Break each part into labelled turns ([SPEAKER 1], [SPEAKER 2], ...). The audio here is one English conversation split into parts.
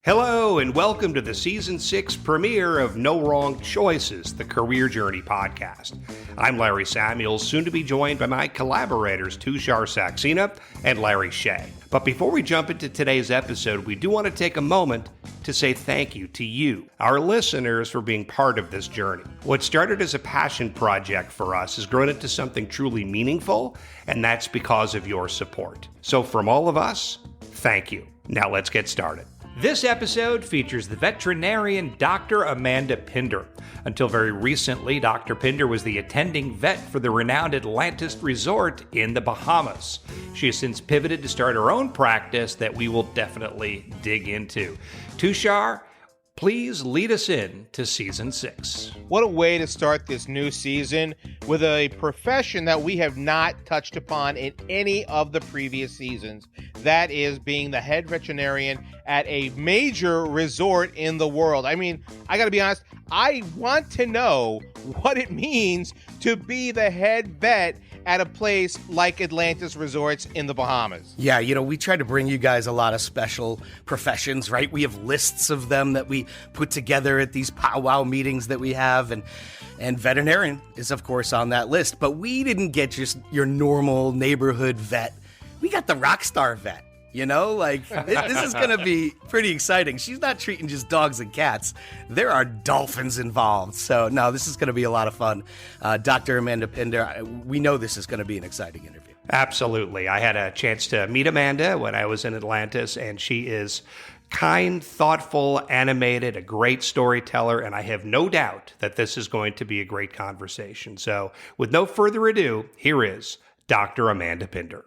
[SPEAKER 1] Hello, and welcome to the Season 6 premiere of No Wrong Choices, the Career Journey podcast. I'm Larry Samuels, soon to be joined by my collaborators Tushar Saxena and Larry Shea. But before we jump into today's episode, we do want to take a moment to say thank you to you, our listeners, for being part of this journey. What started as a passion project for us has grown into something truly meaningful, and that's because of your support. So from all of us, thank you. Now let's get started. This episode features the veterinarian Dr. Amanda Pinder. Until very recently, Dr. Pinder was the attending vet for the renowned Atlantis Resort in the Bahamas. She has since pivoted to start her own practice that we will definitely dig into. Tushar, please lead us in to Season 6.
[SPEAKER 2] What a way to start this new season with a profession that we have not touched upon in any of the previous seasons. That is being the head veterinarian at a major resort in the world. I mean, I got to be honest, I want to know what it means to be the head vet at a place like Atlantis Resorts in the Bahamas.
[SPEAKER 3] Yeah, we try to bring you guys a lot of special professions, right? We have lists of them that we put together at these powwow meetings that we have, and veterinarian is, of course, on that list. But we didn't get just your normal neighborhood vet. We got the rock star vet. This is going to be pretty exciting. She's not treating just dogs and cats. There are dolphins involved. So, no, this is going to be a lot of fun. Dr. Amanda Pinder, we know this is going to be an exciting interview.
[SPEAKER 1] Absolutely. I had a chance to meet Amanda when I was in Atlantis, and she is kind, thoughtful, animated, a great storyteller, and I have no doubt that this is going to be a great conversation. So, with no further ado, here is Dr. Amanda Pinder.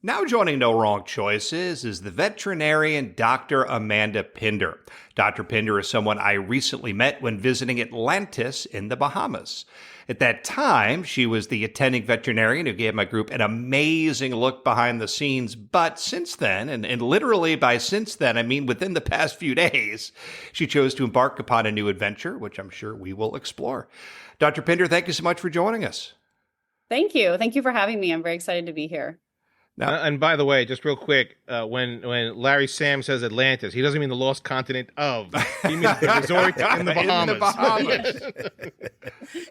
[SPEAKER 1] Now joining No Wrong Choices is the veterinarian Dr. Amanda Pinder. Dr. Pinder is someone I recently met when visiting Atlantis in the Bahamas. At that time, she was the attending veterinarian who gave my group an amazing look behind the scenes. But since then, and literally by since then, I mean within the past few days, she chose to embark upon a new adventure, which I'm sure we will explore. Dr. Pinder, thank you so much for joining us.
[SPEAKER 4] Thank you. Thank you for having me. I'm very excited to be here.
[SPEAKER 2] Now, and by the way, just real quick, when Larry Sam says Atlantis, he doesn't mean the lost continent of. He means the resort in the Bahamas.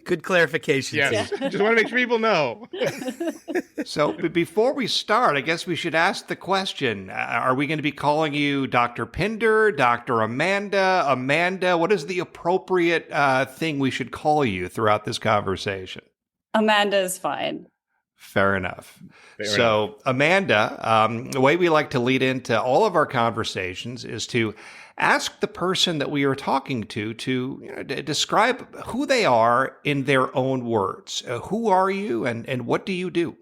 [SPEAKER 3] Good clarification.
[SPEAKER 2] Yes. Yeah. Just want to make sure people know.
[SPEAKER 1] So before we start, I guess we should ask the question, are we going to be calling you Dr. Pinder, Dr. Amanda, Amanda? What is the appropriate thing we should call you throughout this conversation?
[SPEAKER 4] Amanda is fine.
[SPEAKER 1] Fair enough. Amanda, the way we like to lead into all of our conversations is to ask the person that we are talking to describe who they are in their own words. Who are you and what do you do?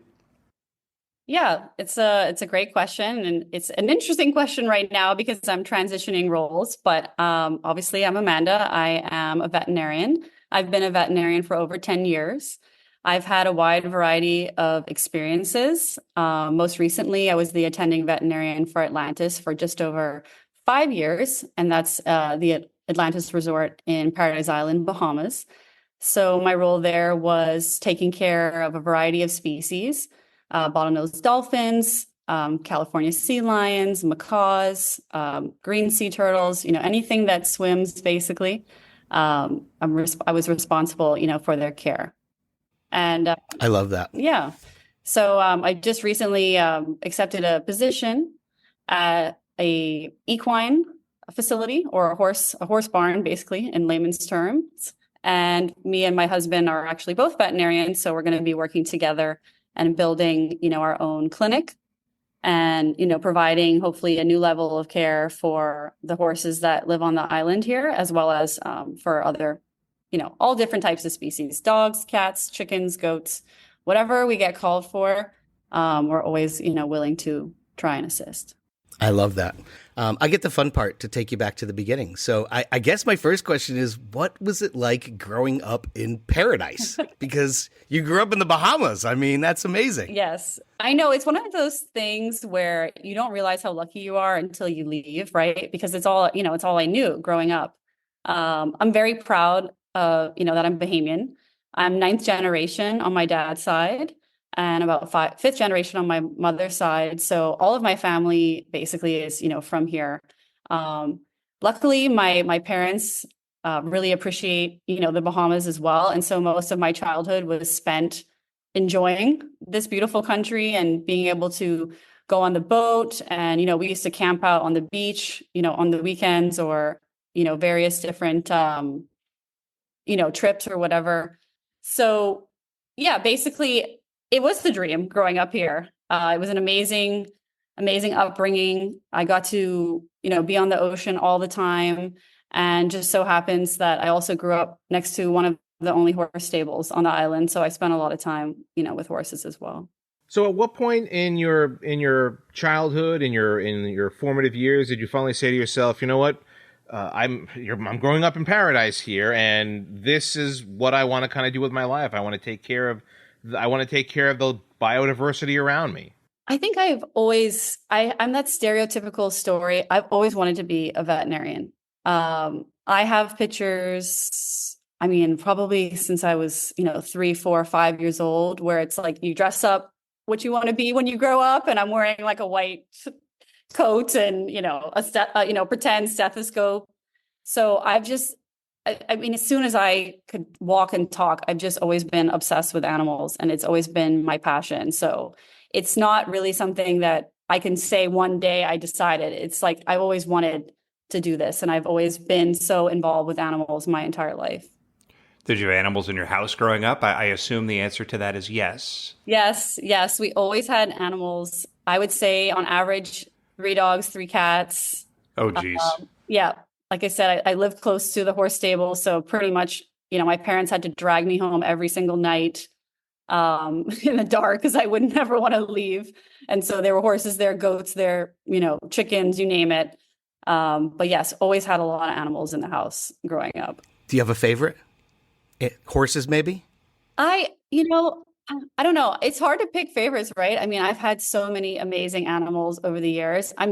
[SPEAKER 4] Yeah, it's a great question, and it's an interesting question right now because I'm transitioning roles. But obviously, I'm Amanda. I am a veterinarian. I've been a veterinarian for over 10 years. I've had a wide variety of experiences. Most recently, I was the attending veterinarian for Atlantis for just over 5 years, and that's the Atlantis Resort in Paradise Island, Bahamas. So my role there was taking care of a variety of species, bottlenose dolphins, California sea lions, macaws, green sea turtles, anything that swims, basically. I was responsible, for their care. And
[SPEAKER 3] I love that.
[SPEAKER 4] Yeah. So I just recently accepted a position at a equine facility, or a horse barn, basically, in layman's terms. And me and my husband are actually both veterinarians, so we're going to be working together and building, our own clinic, and providing hopefully a new level of care for the horses that live on the island here, as well as for other, all different types of species: dogs, cats, chickens, goats, whatever we get called for. We're always, willing to try and assist.
[SPEAKER 3] I love that. I get the fun part to take you back to the beginning. So I guess my first question is, what was it like growing up in paradise? Because you grew up in the Bahamas. I mean, that's amazing.
[SPEAKER 4] Yes, I know. It's one of those things where you don't realize how lucky you are until you leave, right? Because it's all I knew growing up. I'm very proud of, that I'm Bahamian. I'm 9th generation on my dad's side, and about 5th generation on my mother's side. So all of my family basically is, from here. luckily, my parents really appreciate, the Bahamas as well. And so most of my childhood was spent enjoying this beautiful country and being able to go on the boat. And, we used to camp out on the beach, on the weekends or, various different, trips or whatever. So yeah, basically it was the dream growing up here. It was an amazing upbringing. I got to, be on the ocean all the time. And just so happens that I also grew up next to one of the only horse stables on the island. So I spent a lot of time, with horses as well.
[SPEAKER 2] So at what point in your childhood, in your formative years, did you finally say to yourself, you know what, I'm growing up in paradise here, and this is what I want to kind of do with my life. I want to take care of the biodiversity around me.
[SPEAKER 4] I think I'm that stereotypical story. I've always wanted to be a veterinarian. I have pictures, I mean, probably since I was, 3, 4, 5 years old, where it's like you dress up what you want to be when you grow up. And I'm wearing like a white coat and, pretend stethoscope. So I mean, as soon as I could walk and talk, I've just always been obsessed with animals, and it's always been my passion. So it's not really something that I can say one day I decided. It's like I've always wanted to do this, and I've always been so involved with animals my entire life.
[SPEAKER 1] Did you have animals in your house growing up? I assume the answer to that is yes.
[SPEAKER 4] Yes. We always had animals. I would say on average, 3 dogs, 3 cats.
[SPEAKER 1] Oh, geez.
[SPEAKER 4] Yeah. Like I said, I lived close to the horse stable. So pretty much, my parents had to drag me home every single night in the dark because I would never want to leave. And so there were horses there, goats there, chickens, you name it. But yes, always had a lot of animals in the house growing up.
[SPEAKER 3] Do you have a favorite? Horses, maybe?
[SPEAKER 4] I don't know. It's hard to pick favorites, right? I mean, I've had so many amazing animals over the years. I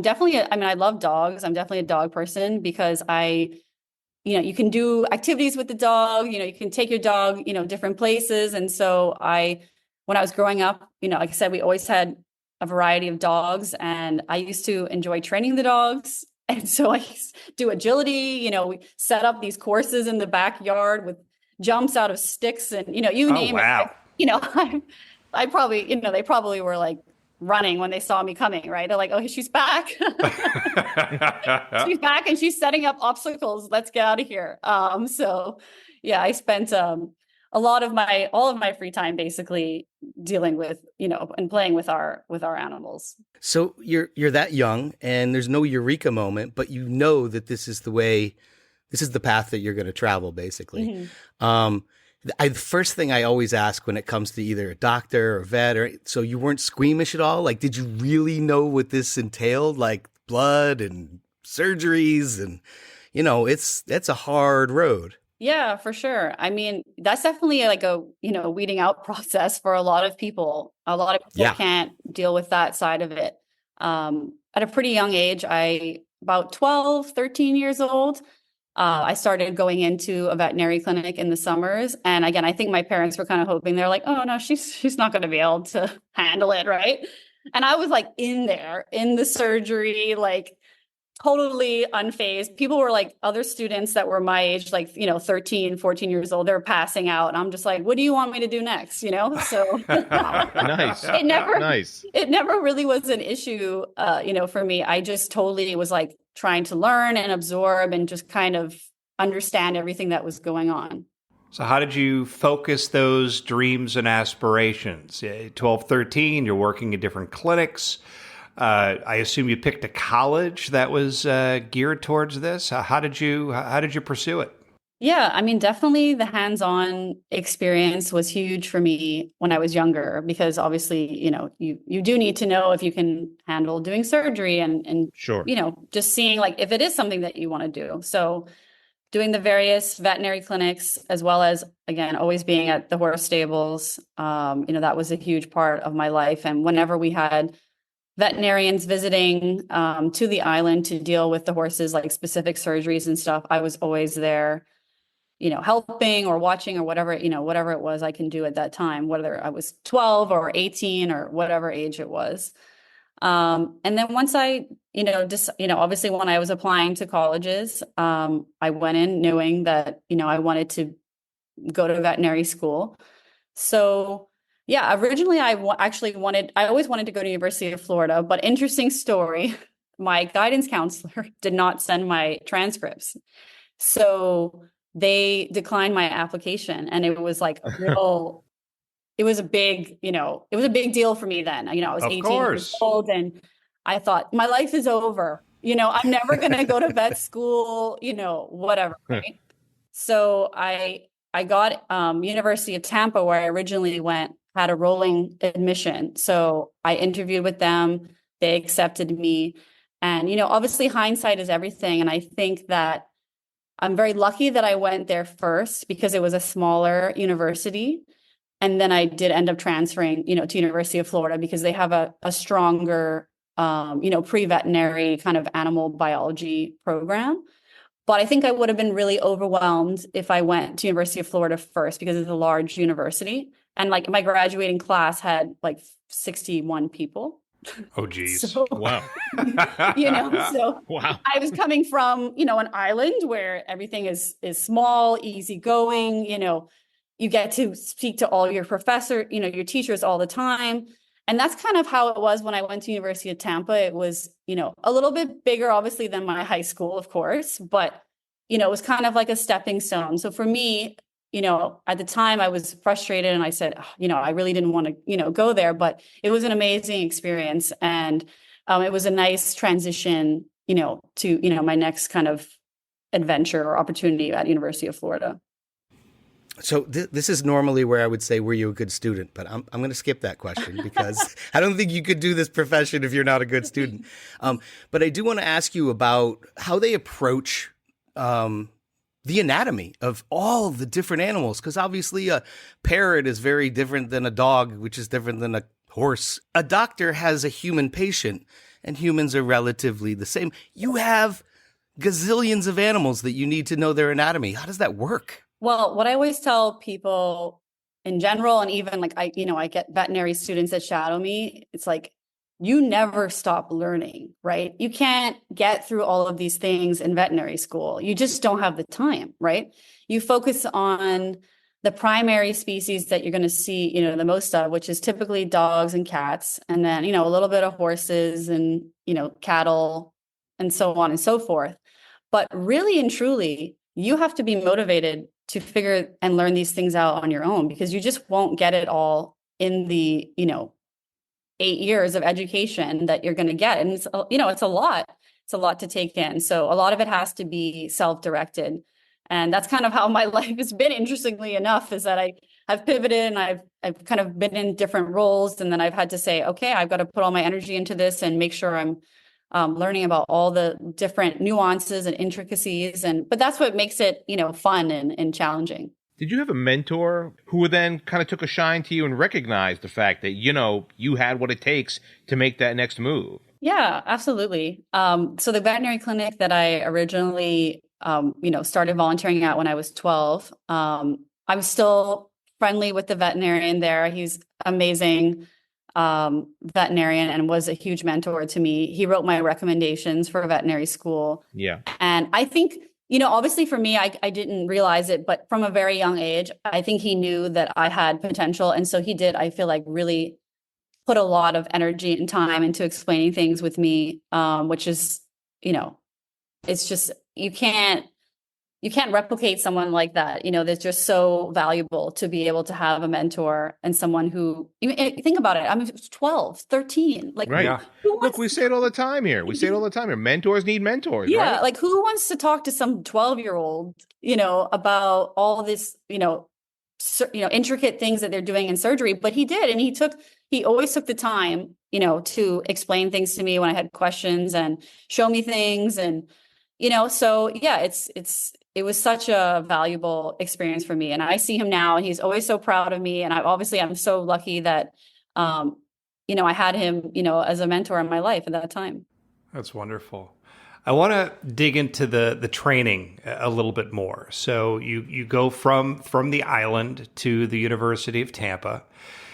[SPEAKER 4] love dogs. I'm definitely a dog person because you can do activities with the dog, you can take your dog, different places. And so when I was growing up, like I said, we always had a variety of dogs, and I used to enjoy training the dogs. And so I used to do agility, we set up these courses in the backyard with jumps out of sticks and, you name
[SPEAKER 1] wow.
[SPEAKER 4] it. I probably, they probably were like running when they saw me coming, right? They're like, oh, she's back. She's back and she's setting up obstacles. Let's get out of here. So yeah, I spent all of my free time basically dealing with, and playing with our animals.
[SPEAKER 3] So you're that young and there's no eureka moment, but that this is the path that you're going to travel, basically. Mm-hmm. The first thing I always ask when it comes to either a doctor or vet, so you weren't squeamish at all? Like, did you really know what this entailed? Like blood and surgeries and, it's a hard road.
[SPEAKER 4] Yeah, for sure. I mean, that's definitely like a, weeding out process for a lot of people. A lot of people can't deal with that side of it. At a pretty young age, about 12, 13 years old, I started going into a veterinary clinic in the summers. And again, I think my parents were kind of hoping, they're like, oh no, she's not going to be able to handle it. Right. And I was like in the surgery, like totally unfazed. People were like, other students that were my age, like, 13, 14 years old, they're passing out. And I'm just like, what do you want me to do next? So
[SPEAKER 2] Nice.
[SPEAKER 4] It never really was an issue, for me. I just totally was like trying to learn and absorb and just kind of understand everything that was going on.
[SPEAKER 1] So how did you focus those dreams and aspirations? 12, 13, you're working in different clinics. I assume you picked a college that was geared towards this. How did you pursue it?
[SPEAKER 4] Yeah, I mean, definitely the hands-on experience was huge for me when I was younger, because obviously, you do need to know if you can handle doing surgery and
[SPEAKER 2] sure,
[SPEAKER 4] just seeing like if it is something that you want to do. So doing the various veterinary clinics, as well as, again, always being at the horse stables, that was a huge part of my life. And whenever we had veterinarians visiting to the island to deal with the horses, like specific surgeries and stuff, I was always there, helping or watching or whatever it was I can do at that time, whether I was 12 or 18 or whatever age it was. And then once I, just, obviously when I was applying to colleges, I went in knowing that, I wanted to go to veterinary school. So yeah, originally I always wanted to go to University of Florida, but interesting story, my guidance counselor did not send my transcripts. So they declined my application, and it was like a real, it was a big, it was a big deal for me then. I was
[SPEAKER 1] Of
[SPEAKER 4] 18 years
[SPEAKER 1] course.
[SPEAKER 4] old, and I thought my life is over. I'm never going to go to vet school, whatever, right? So I got University of Tampa, where I originally went, had a rolling admission. So I interviewed with them, they accepted me. And obviously hindsight is everything. And I think that I'm very lucky that I went there first because it was a smaller university. And then I did end up transferring, to University of Florida because they have a stronger, pre-veterinary kind of animal biology program. But I think I would have been really overwhelmed if I went to University of Florida first because it's a large university. And like my graduating class had like 61 people.
[SPEAKER 1] Oh, geez.
[SPEAKER 4] So,
[SPEAKER 2] Wow.
[SPEAKER 4] so
[SPEAKER 2] Wow.
[SPEAKER 4] I was coming from, an island where everything is small, easygoing, you get to speak to all your your teachers all the time. And that's kind of how it was when I went to University of Tampa. It was, a little bit bigger, obviously, than my high school, of course, but, it was kind of like a stepping stone. So for me, at the time I was frustrated and I said, I really didn't want to, go there, but it was an amazing experience. And it was a nice transition, to, my next kind of adventure or opportunity at University of Florida.
[SPEAKER 3] So this is normally where I would say, were you a good student? But I'm going to skip that question because I don't think you could do this profession if you're not a good student. But I do want to ask you about how they approach the anatomy of all the different animals, because obviously a parrot is very different than a dog, which is different than a horse. A doctor has a human patient, and humans are relatively the same. You have gazillions of animals that you need to know their anatomy. How does that work?
[SPEAKER 4] Well, what I always tell people in general, and even like I get veterinary students that shadow me, it's like, you never stop learning, right? You can't get through all of these things in veterinary school. You just don't have the time, right? You focus on the primary species that you're going to see, the most of, which is typically dogs and cats, and then, a little bit of horses and, cattle and so on and so forth. But really and truly, you have to be motivated to figure and learn these things out on your own, because you just won't get it all in the, 8 years of education that you're going to get. And it's, it's a lot. It's a lot to take in. So a lot of it has to be self-directed. And that's kind of how my life has been, interestingly enough, is that I've pivoted and I've kind of been in different roles. And then I've had to say, okay, I've got to put all my energy into this and make sure I'm learning about all the different nuances and intricacies. But that's what makes it, fun and challenging.
[SPEAKER 2] Did you have a mentor who then kind of took a shine to you and recognized the fact that, you had what it takes to make that next move?
[SPEAKER 4] Yeah, absolutely. So the veterinary clinic that I originally, started volunteering at when I was 12, I was still friendly with the veterinarian there. He's amazing veterinarian and was a huge mentor to me. He wrote my recommendations for veterinary school.
[SPEAKER 2] Yeah.
[SPEAKER 4] And I think, obviously for me, I didn't realize it, but from a very young age, I think he knew that I had potential. And so he did, I feel like, really put a lot of energy and time into explaining things with me, which is, it's just, you can't replicate someone like that. That's just so valuable to be able to have a mentor and someone who, think about it. I'm 12, 13. Like,
[SPEAKER 2] right.
[SPEAKER 1] Yeah.
[SPEAKER 2] Look, we say it all the time here. Mentors need mentors.
[SPEAKER 4] Yeah.
[SPEAKER 2] Right?
[SPEAKER 4] Like, who wants to talk to some 12-year-old, about all this, intricate things that they're doing in surgery? But he did. And he always took the time, to explain things to me when I had questions and show me things. And, so yeah, it was such a valuable experience for me. And I see him now and he's always so proud of me. And I'm so lucky that, I had him, as a mentor in my life at that time.
[SPEAKER 1] That's wonderful. I want to dig into the training a little bit more. So you go from the island to the University of Tampa,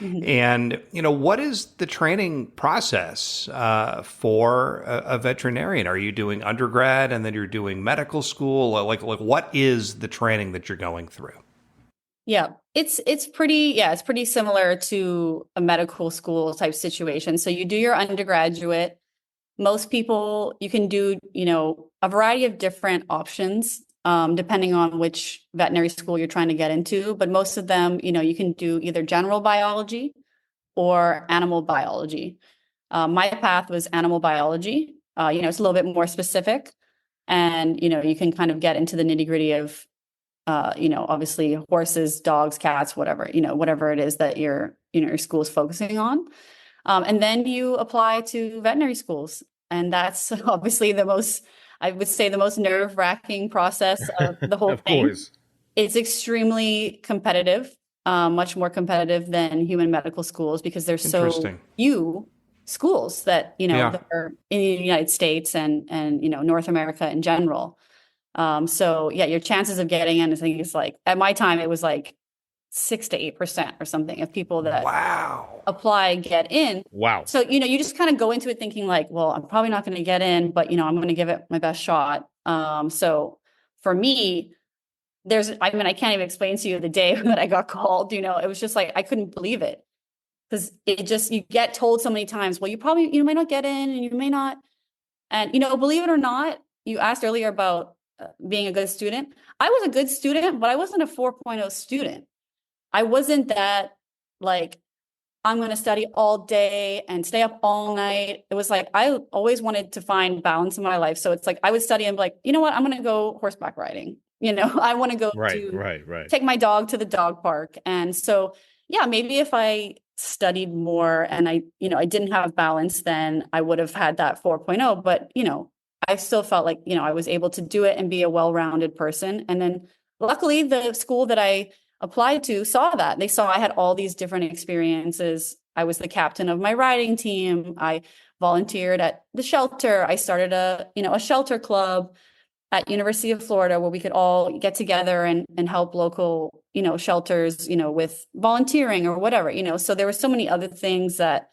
[SPEAKER 1] and what is the training process for a veterinarian? Are you doing undergrad and then you're doing medical school? Like what is the training that you're going through?
[SPEAKER 4] Yeah, it's pretty similar to a medical school type situation. So you do your undergraduate. Most people, you can do, a variety of different options, depending on which veterinary school you're trying to get into. But most of them, you can do either general biology or animal biology. My path was animal biology. It's a little bit more specific, and you can kind of get into the nitty gritty of obviously horses, dogs, cats, whatever it is that your school is focusing on. And then you apply to veterinary schools. And that's obviously I would say, the most nerve-wracking process of the whole
[SPEAKER 2] Of
[SPEAKER 4] thing.
[SPEAKER 2] course.
[SPEAKER 4] It's extremely competitive, much more competitive than human medical schools, because there's so
[SPEAKER 1] Interesting.
[SPEAKER 4] few schools that, that are in the United States and North America in general. So yeah, your chances of getting in, I think it's like, at my time, it was like 6 to 8% or something of people that apply get in.
[SPEAKER 2] Wow.
[SPEAKER 4] So, you just kind of go into it thinking like, well, I'm probably not going to get in, but I'm going to give it my best shot. So for me, I can't even explain to you the day that I got called, it was just like, I couldn't believe it, because you get told so many times, well, you probably, might not get in and you may not. And, believe it or not, you asked earlier about being a good student. I was a good student, but I wasn't a 4.0 student. I wasn't that like, I'm going to study all day and stay up all night. It was like, I always wanted to find balance in my life. So it's like, I would study and be like, you know what, I'm going to go horseback riding. I want to go
[SPEAKER 2] Right.
[SPEAKER 4] take my dog to the dog park. And so, yeah, maybe if I studied more and I didn't have balance, then I would have had that 4.0. But, I still felt like, I was able to do it and be a well-rounded person. And then luckily the school that I applied to saw that. They saw I had all these different experiences. I was the captain of my riding team. I volunteered at the shelter. I started a shelter club at University of Florida, where we could all get together and help local, shelters, with volunteering or whatever, so there were so many other things that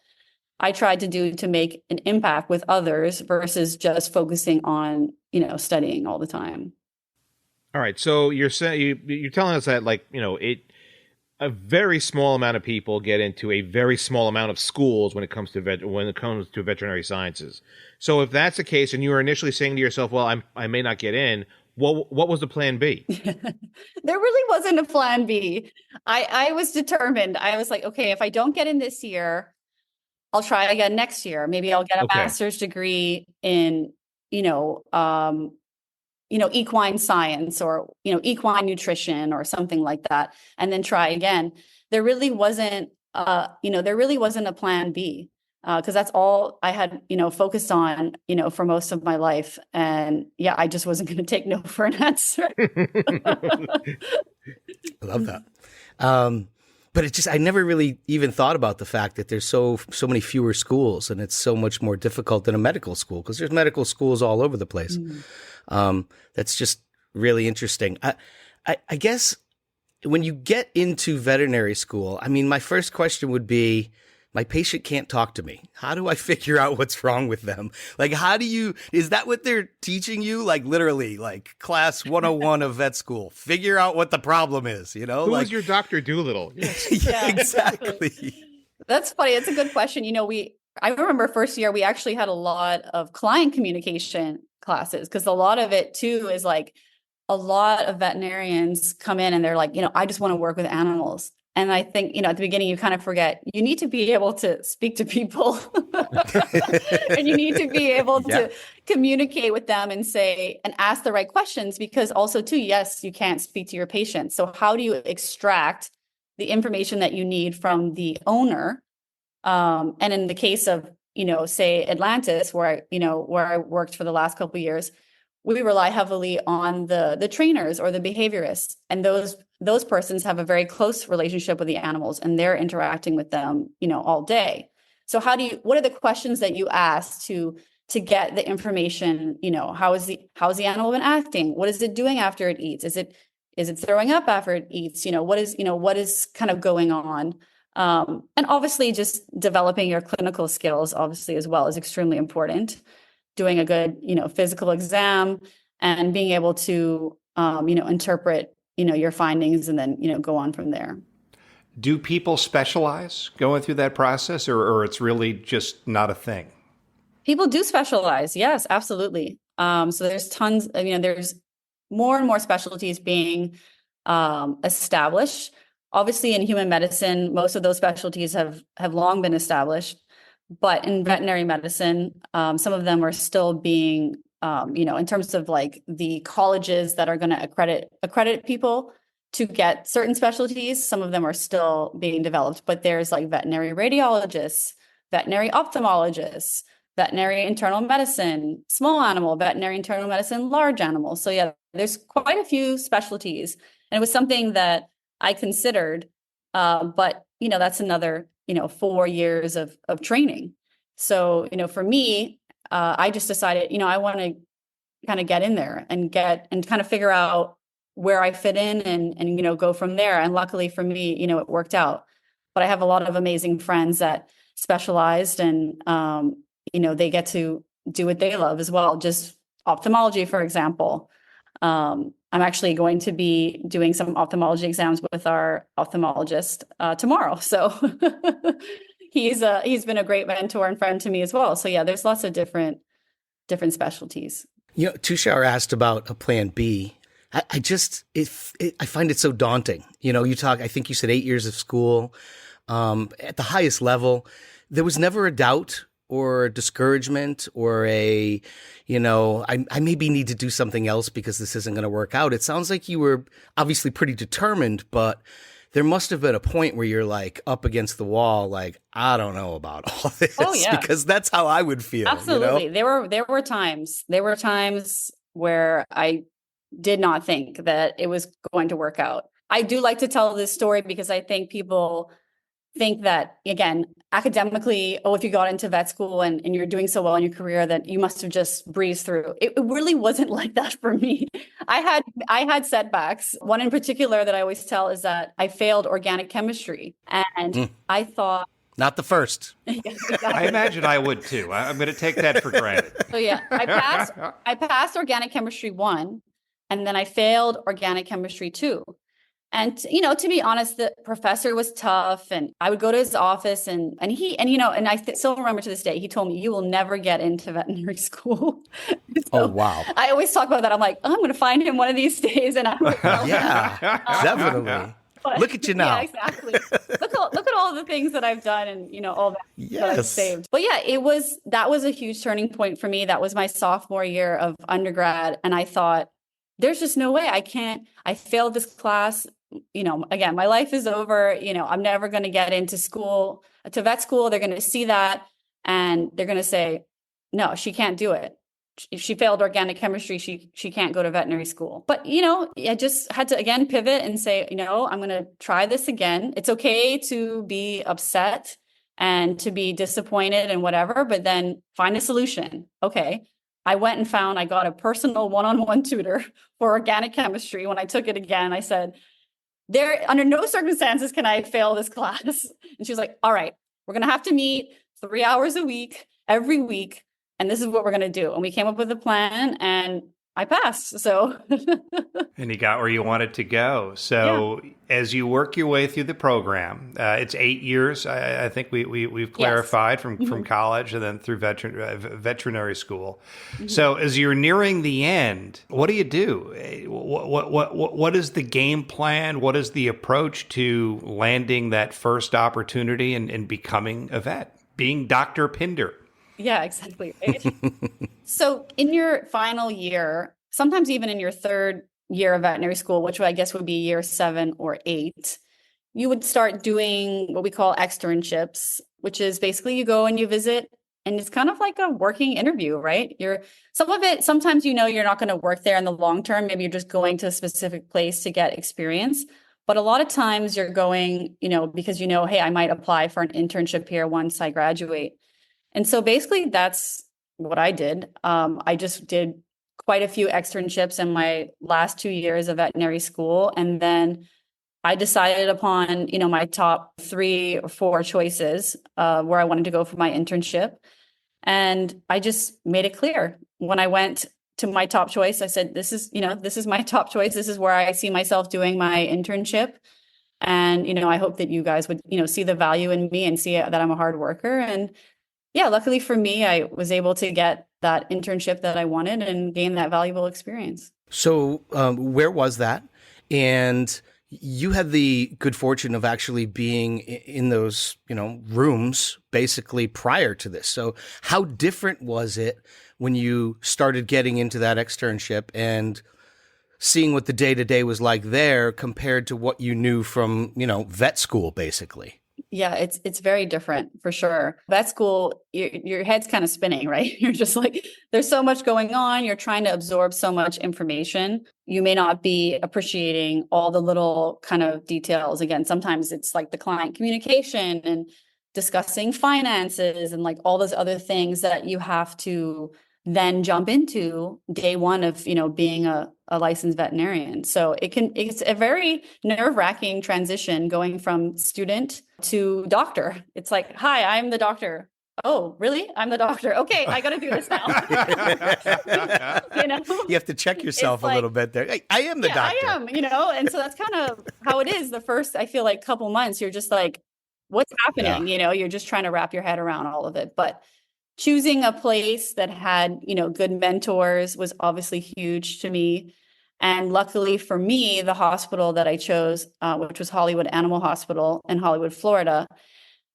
[SPEAKER 4] I tried to do to make an impact with others versus just focusing on, studying all the time.
[SPEAKER 2] All right. So you're saying you're telling us that a very small amount of people get into a very small amount of schools when it comes to veterinary sciences. So if that's the case, and you were initially saying to yourself, well, I may not get in, what was the plan B?
[SPEAKER 4] There really wasn't a plan B. I was determined. I was like, okay, if I don't get in this year, I'll try again next year. Maybe I'll get a master's degree in, equine science or, equine nutrition or something like that, and then try again. There really wasn't, a plan B, because that's all I had, focused on, for most of my life. And yeah, I just wasn't going to take no for an answer.
[SPEAKER 3] I love that. But I never really even thought about the fact that there's so many fewer schools, and it's so much more difficult than a medical school, because there's medical schools all over the place. That's just really interesting. I guess when you get into veterinary school, my first question would be, my patient can't talk to me. How do I figure out what's wrong with them? Like, is that what they're teaching you? Like literally, like class 101 of vet school, figure out what the problem is,
[SPEAKER 2] Who is your Dr. Doolittle?
[SPEAKER 3] Yeah, exactly.
[SPEAKER 4] That's funny. It's a good question. I remember first year, we actually had a lot of client communication classes, because a lot of it too is like, a lot of veterinarians come in and they're like, I just want to work with animals. And I think, at the beginning, you kind of forget, you need to be able to speak to people and you need to be able to communicate with them and ask the right questions, because also too, yes, you can't speak to your patients. So how do you extract the information that you need from the owner? And in the case of, say Atlantis, where I worked for the last couple of years, we rely heavily on the trainers or the behaviorists, and those persons have a very close relationship with the animals, and they're interacting with them, all day. So what are the questions that you ask to to get the information, how's the animal been acting? What is it doing after it eats? Is it throwing up after it eats? What is kind of going on? And obviously just developing your clinical skills, obviously, as well, is extremely important. Doing a good, physical exam and being able to, interpret, your findings and then, go on from there.
[SPEAKER 1] Do people specialize going through that process, or it's really just not a thing?
[SPEAKER 4] People do specialize. Yes, absolutely. So there's tons, there's more and more specialties being established. Obviously, in human medicine, most of those specialties have long been established. But in veterinary medicine, some of them are still being, in terms of like the colleges that are going to accredit people to get certain specialties, some of them are still being developed. But there's like veterinary radiologists, veterinary ophthalmologists, veterinary internal medicine, small animal, veterinary internal medicine, large animal. So yeah, there's quite a few specialties. And it was something that I considered, but that's another 4 years of training. So for me, I just decided I want to kind of get in there and kind of figure out where I fit in and go from there. And luckily for me, it worked out. But I have a lot of amazing friends that specialized, and they get to do what they love as well. Just ophthalmology, for example. I'm actually going to be doing some ophthalmology exams with our ophthalmologist tomorrow. So he's been a great mentor and friend to me as well. So yeah, there's lots of different specialties.
[SPEAKER 3] Tushar asked about a plan B. I find it so daunting. I think you said 8 years of school at the highest level. There was never a doubt or discouragement or I maybe need to do something else because this isn't going to work out. It sounds like you were obviously pretty determined, but there must have been a point where you're like up against the wall, like, I don't know about all this.
[SPEAKER 4] Oh, yeah.
[SPEAKER 3] Because that's how I would feel.
[SPEAKER 4] Absolutely. There were times where I did not think that it was going to work out. I do like to tell this story because I think people think that, again, academically, if you got into vet school and you're doing so well in your career, that you must have just breezed through. It really wasn't like that for me. I had setbacks. One in particular that I always tell is that I failed organic chemistry. And I thought...
[SPEAKER 3] Not the first.
[SPEAKER 4] Yeah, exactly.
[SPEAKER 1] I imagine I would too. I'm going to take that for granted.
[SPEAKER 4] So yeah, I passed organic chemistry 1, and then I failed organic chemistry 2. And, to be honest, the professor was tough, and I would go to his office and I still remember to this day, he told me, you will never get into veterinary school. So
[SPEAKER 3] oh, wow.
[SPEAKER 4] I always talk about that. I'm like, I'm going to find him one of these days. And
[SPEAKER 3] yeah, definitely.
[SPEAKER 4] But,
[SPEAKER 3] look at you now.
[SPEAKER 4] Yeah, exactly. Look at all the things that I've done and, all that, that I've saved. But yeah, that was a huge turning point for me. That was my sophomore year of undergrad. And I thought, there's just no way I failed this class. Again, my life is over. I'm never going to get into to vet school. They're going to see that and they're going to say, no, she can't do it. If she failed organic chemistry, she can't go to veterinary school. But, I just had to, again, pivot and say, I'm going to try this again. It's okay to be upset and to be disappointed and whatever, but then find a solution. Okay. I went and I got a personal one-on-one tutor for organic chemistry. When I took it again, I said, under no circumstances can I fail this class. And she was like, all right, we're going to have to meet 3 hours a week, every week. And this is what we're going to do. And we came up with a plan and I passed. So,
[SPEAKER 1] and you got where you wanted to go. So yeah. As you work your way through the program, it's 8 years. I think we've clarified from college and then through veterinary school. Mm-hmm. So as you're nearing the end, what do you do? What is the game plan? What is the approach to landing that first opportunity and becoming a vet, being Dr. Pinder?
[SPEAKER 4] Yeah, exactly. Right? So in your final year, sometimes even in your third year of veterinary school, which I guess would be year 7 or 8, you would start doing what we call externships, which is basically you go and you visit, and it's kind of like a working interview, right? Sometimes you're not going to work there in the long term. Maybe you're just going to a specific place to get experience. But a lot of times you're going, because hey, I might apply for an internship here once I graduate. And so basically that's what I did. I just did quite a few externships in my last 2 years of veterinary school. And then I decided upon, my top 3 or 4 choices where I wanted to go for my internship. And I just made it clear when I went to my top choice. I said, this is my top choice. This is where I see myself doing my internship. And, I hope that you guys would, see the value in me and see that I'm a hard worker. And yeah, luckily for me, I was able to get that internship that I wanted and gain that valuable experience.
[SPEAKER 3] So where was that? And you had the good fortune of actually being in those, rooms basically prior to this. So how different was it when you started getting into that externship and seeing what the day-to-day was like there compared to what you knew from, vet school, basically?
[SPEAKER 4] Yeah, it's very different for sure. Vet school, your head's kind of spinning, right? You're just like, there's so much going on. You're trying to absorb so much information. You may not be appreciating all the little kind of details. Again, sometimes it's like the client communication and discussing finances and like all those other things that you have to then jump into day one of, being a licensed veterinarian. So it's a very nerve-wracking transition going from student to doctor. It's like, hi, I'm the doctor. Oh, really? I'm the doctor. Okay, I got to do this now.
[SPEAKER 3] You have to check yourself a little bit there. Hey, I am the doctor.
[SPEAKER 4] I am, and so that's kind of how it is. The first, I feel like couple months, you're just like, what's happening?
[SPEAKER 3] Yeah.
[SPEAKER 4] You're just trying to wrap your head around all of it. But choosing a place that had, good mentors was obviously huge to me. And luckily for me, the hospital that I chose, which was Hollywood Animal Hospital in Hollywood, Florida,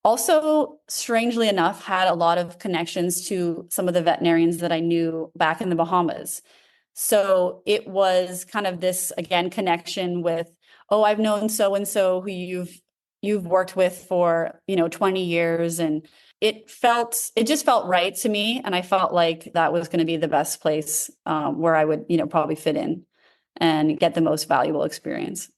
[SPEAKER 4] also, strangely enough, had a lot of connections to some of the veterinarians that I knew back in the Bahamas. So it was kind of this, again, connection with, oh, I've known so-and-so who you've worked with for, 20 years. And it just felt right to me. And I felt like that was going to be the best place where I would, probably fit in and get the most valuable experience.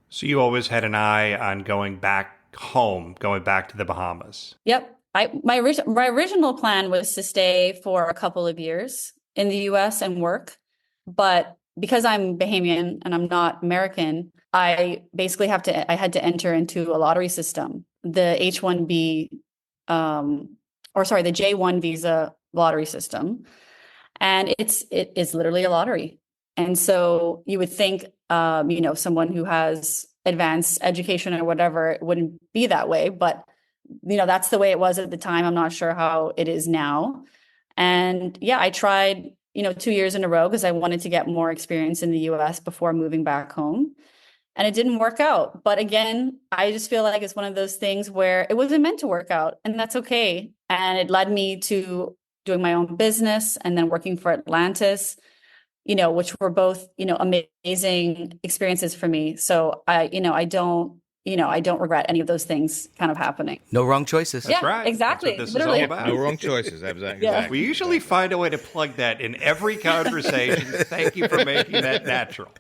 [SPEAKER 1] So you always had an eye on going back home, going back to the Bahamas.
[SPEAKER 4] Yep. My original plan was to stay for a couple of years in the US and work. But because I'm Bahamian and I'm not American, I basically I had to enter into a lottery system, the H-1B, the J-1 visa lottery system. And it is literally a lottery. And so you would think, someone who has advanced education or whatever, it wouldn't be that way. But, that's the way it was at the time. I'm not sure how it is now. And yeah, I tried, 2 years in a row because I wanted to get more experience in the US before moving back home. And it didn't work out. But again, I just feel like it's one of those things where it wasn't meant to work out, and that's okay. And it led me to doing my own business and then working for Atlantis, which were both, amazing experiences for me. So I don't regret any of those things kind of happening.
[SPEAKER 3] No wrong choices.
[SPEAKER 1] That's
[SPEAKER 4] yeah,
[SPEAKER 1] right.
[SPEAKER 4] Exactly.
[SPEAKER 1] That's what this
[SPEAKER 4] Literally.
[SPEAKER 1] is all about.
[SPEAKER 2] No wrong choices. Exactly.
[SPEAKER 4] Yeah.
[SPEAKER 1] We usually find a way to plug that in every conversation. Thank you for making that natural.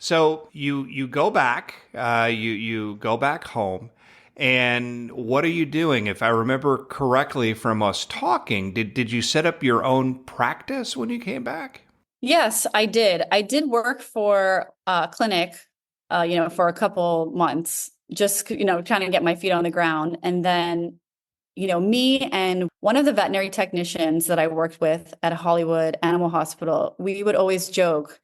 [SPEAKER 1] So you go back, you go back home, and what are you doing? If I remember correctly from us talking, did you set up your own practice when you came back?
[SPEAKER 4] Yes, I did. I did work for a clinic, for a couple months, just, trying to get my feet on the ground. And then, me and one of the veterinary technicians that I worked with at Hollywood Animal Hospital, we would always joke,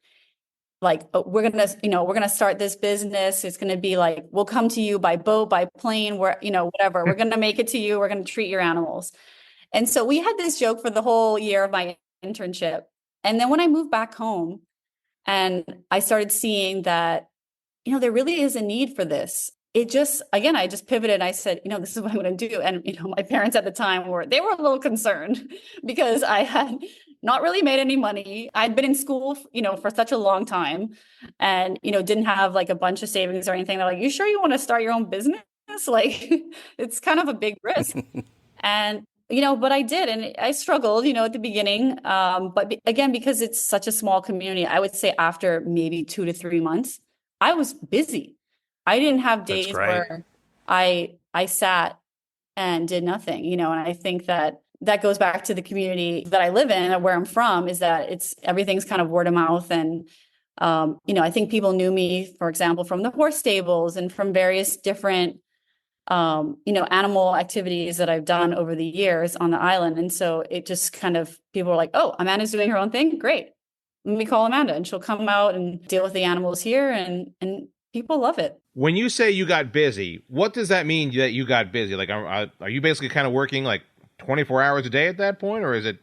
[SPEAKER 4] like, oh, we're going to start this business. It's going to be like, we'll come to you by boat, by plane, whatever. We're going to make it to you. We're going to treat your animals. And so we had this joke for the whole year of my internship. And then when I moved back home and I started seeing that, there really is a need for this. I just pivoted. I said, this is what I'm going to do. And, my parents at the time they were a little concerned because I had not really made any money. I'd been in school, for such a long time and, didn't have like a bunch of savings or anything. They're like, you sure you want to start your own business? Like, it's kind of a big risk. And, but I did. And I struggled, at the beginning. But again, because it's such a small community, I would say after maybe 2 to 3 months, I was busy. I didn't have days where I sat and did nothing, and I think that that goes back to the community that I live in, where I'm from, is that everything's kind of word of mouth. And, I think people knew me, for example, from the horse stables and from various different, animal activities that I've done over the years on the island. And so it just kind of, people were like, oh, Amanda's doing her own thing. Great. Let me call Amanda and she'll come out and deal with the animals here. And people love it.
[SPEAKER 2] When you say you got busy, what does that mean that you got busy? Like, are you basically kind of working like 24 hours a day at that point? Or is it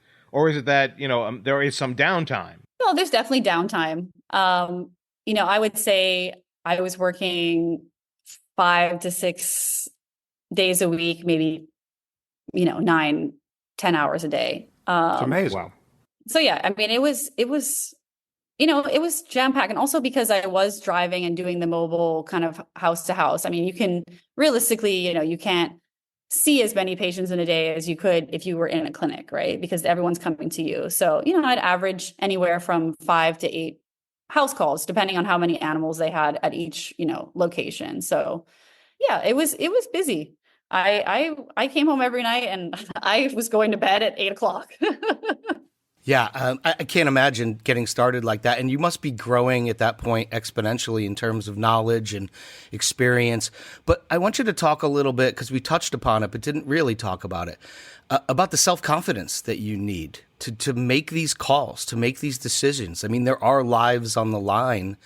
[SPEAKER 2] that, there is some downtime?
[SPEAKER 4] No, there's definitely downtime. I would say I was working 5 to 6 days a week, maybe, 9, 10 hours a day.
[SPEAKER 1] It's amazing.
[SPEAKER 2] Wow.
[SPEAKER 4] So yeah, I mean, it was, it was jam-packed. And also because I was driving and doing the mobile kind of house to house. I mean, you can realistically, you can't see as many patients in a day as you could if you were in a clinic, right? Because everyone's coming to you. So, I'd average anywhere from 5 to 8 house calls, depending on how many animals they had at each, location. So yeah, it was busy. I came home every night and I was going to bed at 8 o'clock.
[SPEAKER 3] Yeah, I can't imagine getting started like that. And you must be growing at that point exponentially in terms of knowledge and experience. But I want you to talk a little bit, because we touched upon it, but didn't really talk about it, about the self-confidence that you need to make these calls, to make these decisions. I mean, there are lives on the line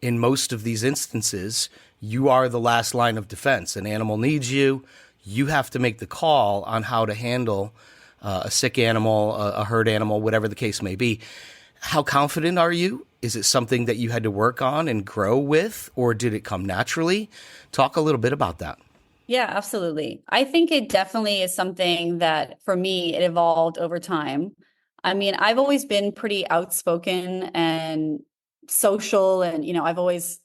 [SPEAKER 3] in most of these instances. You are the last line of defense. An animal needs you. You have to make the call on how to handle a sick animal, a hurt animal, whatever the case may be. How confident are you? Is it something that you had to work on and grow with, or did it come naturally? Talk a little bit about that.
[SPEAKER 4] Yeah, absolutely. I think it definitely is something that, for me, it evolved over time. I mean, I've always been pretty outspoken and social, and, I've always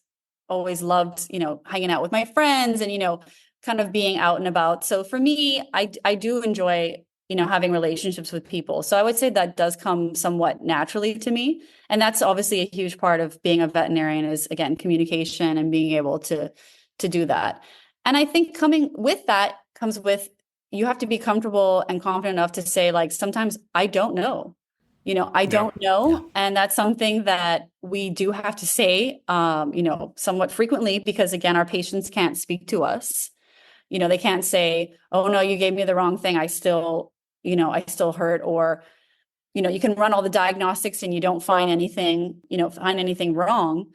[SPEAKER 4] loved, hanging out with my friends and, kind of being out and about. So for me, I do enjoy having relationships with people. So I would say that does come somewhat naturally to me. And that's obviously a huge part of being a veterinarian is, again, communication and being able to do that. And I think coming with that comes with, you have to be comfortable and confident enough to say, like, sometimes I don't know, I don't know. Yeah. And that's something that we do have to say, somewhat frequently, because again, our patients can't speak to us. They can't say, oh no, you gave me the wrong thing. I still hurt, or, you can run all the diagnostics and you don't find anything, wrong.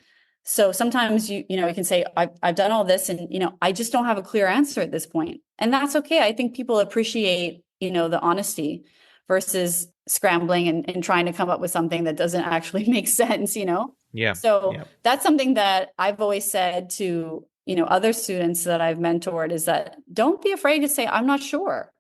[SPEAKER 4] So sometimes you can say, I've done all this and, I just don't have a clear answer at this point. And that's okay. I think people appreciate, the honesty versus scrambling and trying to come up with something that doesn't actually make sense,
[SPEAKER 2] Yeah.
[SPEAKER 4] So
[SPEAKER 2] yeah.
[SPEAKER 4] That's something that I've always said to, other students that I've mentored, is that don't be afraid to say, I'm not sure.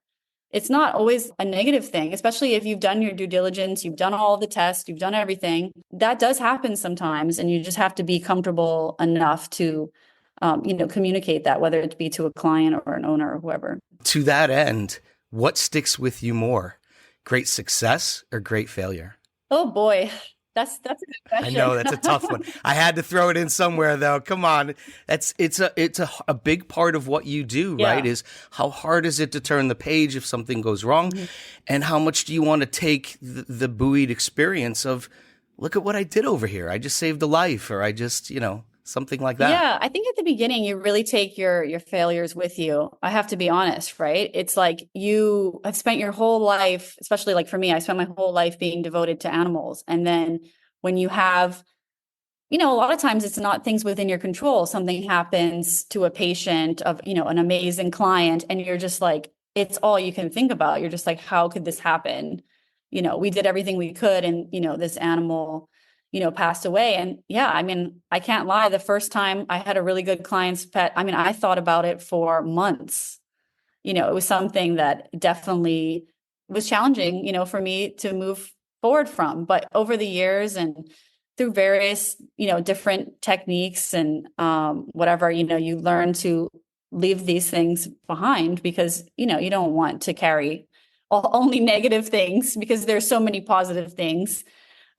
[SPEAKER 4] It's not always a negative thing, especially if you've done your due diligence, you've done all the tests, you've done everything. That does happen sometimes. And you just have to be comfortable enough to, communicate that, whether it be to a client or an owner or whoever.
[SPEAKER 3] To that end, what sticks with you more? Great success or great failure?
[SPEAKER 4] Oh boy. That's a good question.
[SPEAKER 3] I know that's a tough one. I had to throw it in somewhere though. Come on. It's a big part of what you do,
[SPEAKER 4] Yeah.
[SPEAKER 3] right? Is how hard is it to turn the page if something goes wrong? Mm-hmm. And how much do you want to take the buoyed experience of, look at what I did over here. I just saved a life, or I just, something like that.
[SPEAKER 4] Yeah, I think at the beginning, you really take your failures with you. I have to be honest, right? It's like you have spent your whole life, especially like for me, I spent my whole life being devoted to animals. And then when you have, a lot of times it's not things within your control. Something happens to a patient of, an amazing client, and you're just like, it's all you can think about. You're just like, how could this happen? We did everything we could, and, this animal passed away. And yeah, I mean, I can't lie. The first time I had a really good client's pet, I mean, I thought about it for months. It was something that definitely was challenging, for me to move forward from. But over the years and through various, different techniques and whatever, you learn to leave these things behind, because, you don't want to carry only negative things, because there's so many positive things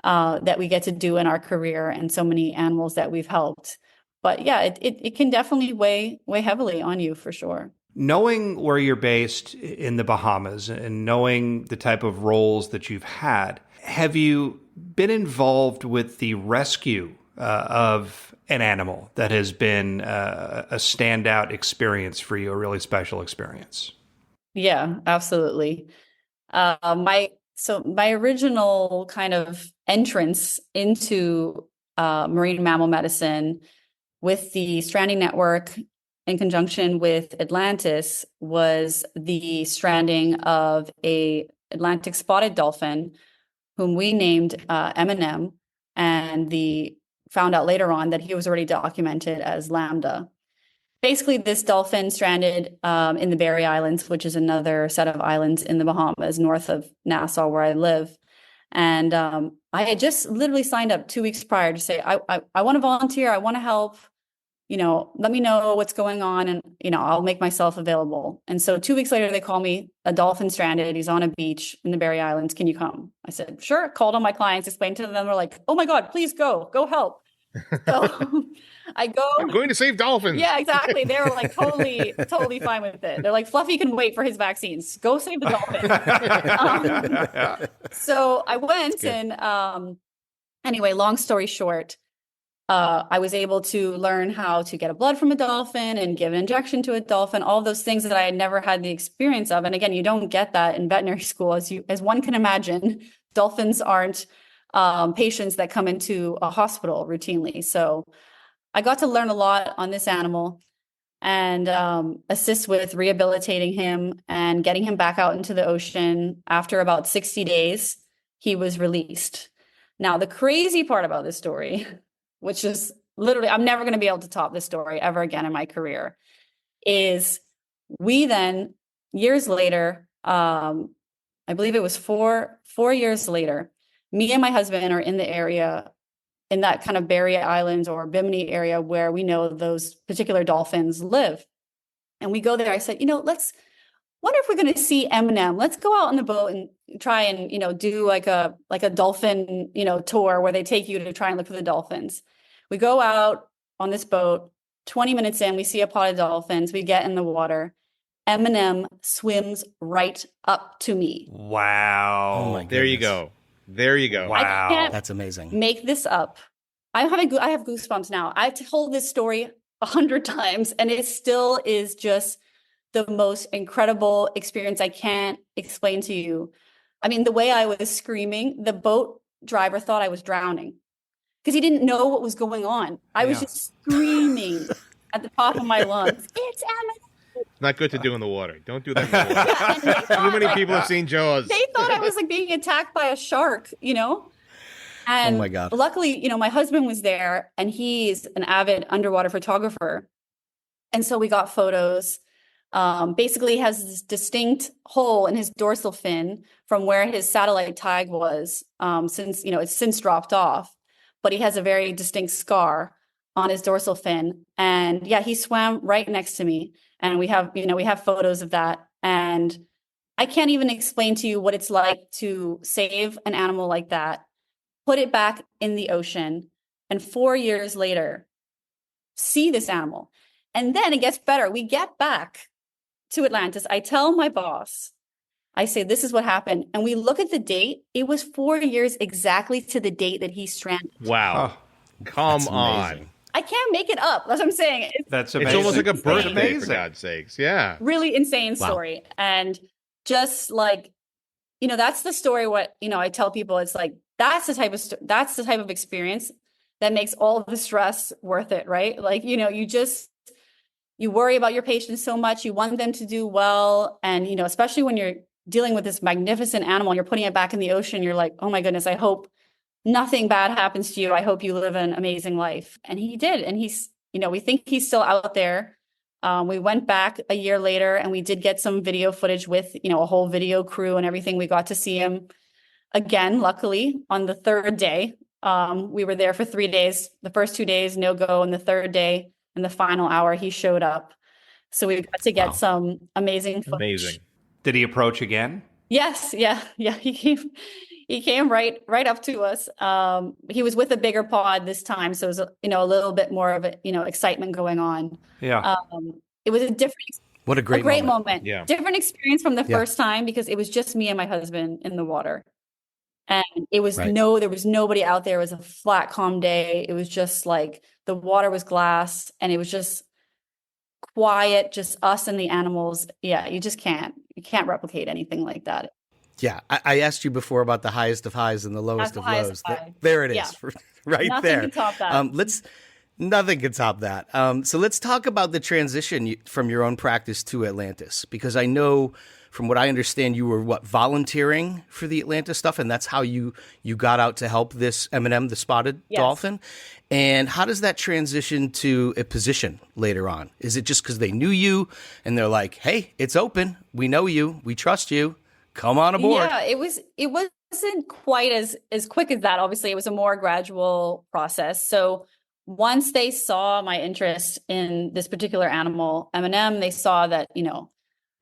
[SPEAKER 4] that we get to do in our career, and so many animals that we've helped. But yeah, it can definitely weigh heavily on you, for sure.
[SPEAKER 1] Knowing where you're based in the Bahamas and knowing the type of roles that you've had, have you been involved with the rescue of an animal that has been a standout experience for you, a really special experience?
[SPEAKER 4] Yeah, absolutely. My original kind of entrance into marine mammal medicine with the stranding network in conjunction with Atlantis was the stranding of a Atlantic spotted dolphin, whom we named M&M, and the found out later on that he was already documented as Lambda. Basically, this dolphin stranded in the Berry Islands, which is another set of islands in the Bahamas, north of Nassau, where I live. And I had just literally signed up 2 weeks prior to say, I want to volunteer, I want to help. Let me know what's going on, and I'll make myself available. And so 2 weeks later, they call me, a dolphin stranded. He's on a beach in the Berry Islands. Can you come? I said, sure. Called on my clients, explained to them. They're like, oh my God, please go help. So I go.
[SPEAKER 2] I'm going to save dolphins.
[SPEAKER 4] Yeah, exactly. They were like totally fine with it. They're like, Fluffy can wait for his vaccines. Go save the dolphin. So I went, and anyway, long story short, I was able to learn how to get a blood from a dolphin and give an injection to a dolphin, all those things that I had never had the experience of. And again, you don't get that in veterinary school, as one can imagine. Dolphins aren't patients that come into a hospital routinely. So I got to learn a lot on this animal and assist with rehabilitating him and getting him back out into the ocean. After about 60 days, he was released. Now, the crazy part about this story, which is literally, I'm never going to be able to top this story ever again in my career, is we then, years later, I believe it was four years later, me and my husband are in the area, in that kind of Berry Islands or Bimini area where we know those particular dolphins live. And we go there. I said, wonder if we're going to see M&M. Let's go out on the boat and try and, do like a dolphin, tour where they take you to try and look for the dolphins. We go out on this boat, 20 minutes in, we see a pod of dolphins. We get in the water. M&M swims right up to me.
[SPEAKER 1] Wow.
[SPEAKER 3] Oh my goodness.
[SPEAKER 2] There you go.
[SPEAKER 1] Wow.
[SPEAKER 3] That's amazing.
[SPEAKER 4] Make this up. I have goosebumps now. I've told this story 100 times, and it still is just the most incredible experience. I can't explain to you. I mean, the way I was screaming, the boat driver thought I was drowning because he didn't know what was going on. I was just screaming at the top of my lungs. It's Emma.
[SPEAKER 2] Not good to do in the water. Don't do that in the water. Too many people have seen Jaws.
[SPEAKER 4] They thought I was like being attacked by a shark, And
[SPEAKER 3] oh my God.
[SPEAKER 4] Luckily, my husband was there, and he's an avid underwater photographer. And so we got photos. Basically has this distinct hole in his dorsal fin from where his satellite tag was, since, it's since dropped off, but he has a very distinct scar on his dorsal fin. And yeah, he swam right next to me, and we have photos of that. And I can't even explain to you what it's like to save an animal like that, put it back in the ocean, and 4 years later, see this animal. And then it gets better. We get back to Atlantis. I tell my boss, I say, this is what happened. And we look at the date. It was 4 years exactly to the date that he stranded.
[SPEAKER 2] Wow. Come on.
[SPEAKER 4] I can't make it up. That's what I'm saying.
[SPEAKER 1] That's amazing.
[SPEAKER 2] It's almost like a birthday,
[SPEAKER 1] amazing.
[SPEAKER 2] for God's sakes. Yeah.
[SPEAKER 4] Really insane story. And just like, that's the story. What, I tell people, it's like, that's the type of experience that makes all the stress worth it, right? Like, you worry about your patients so much. You want them to do well. And, especially when you're dealing with this magnificent animal and you're putting it back in the ocean, you're like, oh my goodness, I hope nothing bad happens to you. I hope you live an amazing life. And he did. And he's, we think he's still out there. We went back a year later, and we did get some video footage with, a whole video crew and everything. We got to see him again, luckily, on the third day. We were there for 3 days. The first 2 days, no go. And the third day, in the final hour, he showed up. So we got to get some amazing footage.
[SPEAKER 2] Amazing.
[SPEAKER 1] Did he approach again?
[SPEAKER 4] Yes. Yeah. He came right up to us. He was with a bigger pod this time. So it was, a little bit more of excitement going on.
[SPEAKER 1] Yeah.
[SPEAKER 4] It was a different
[SPEAKER 3] What a
[SPEAKER 4] A
[SPEAKER 3] great
[SPEAKER 4] great
[SPEAKER 3] moment.
[SPEAKER 4] moment.
[SPEAKER 2] Yeah.
[SPEAKER 4] Different experience from the
[SPEAKER 3] Yeah.
[SPEAKER 4] first time because it was just me and my husband in the water. And it was
[SPEAKER 3] Right.
[SPEAKER 4] there was nobody out there. It was a flat, calm day. It was just like the water was glass and it was just quiet, just us and the animals. Yeah, you can't replicate anything like that.
[SPEAKER 3] Yeah, I asked you before about the highest of highs and the
[SPEAKER 4] That's
[SPEAKER 3] lowest
[SPEAKER 4] the
[SPEAKER 3] of
[SPEAKER 4] highest
[SPEAKER 3] lows.
[SPEAKER 4] of high.
[SPEAKER 3] There it
[SPEAKER 4] Yeah.
[SPEAKER 3] is, right
[SPEAKER 4] Nothing
[SPEAKER 3] there.
[SPEAKER 4] can top that.
[SPEAKER 3] Nothing can top that. So let's talk about the transition from your own practice to Atlantis, because I know, from what I understand, you were volunteering for the Atlantis stuff, and that's how you got out to help this M&M, the spotted
[SPEAKER 4] Yes.
[SPEAKER 3] dolphin. And how does that transition to a position later on? Is it just because they knew you and they're like, "Hey, it's open. We know you. We trust you. Come on aboard."
[SPEAKER 4] Yeah, it wasn't quite as quick as that. Obviously, it was a more gradual process. So once they saw my interest in this particular animal, M&M, they saw that,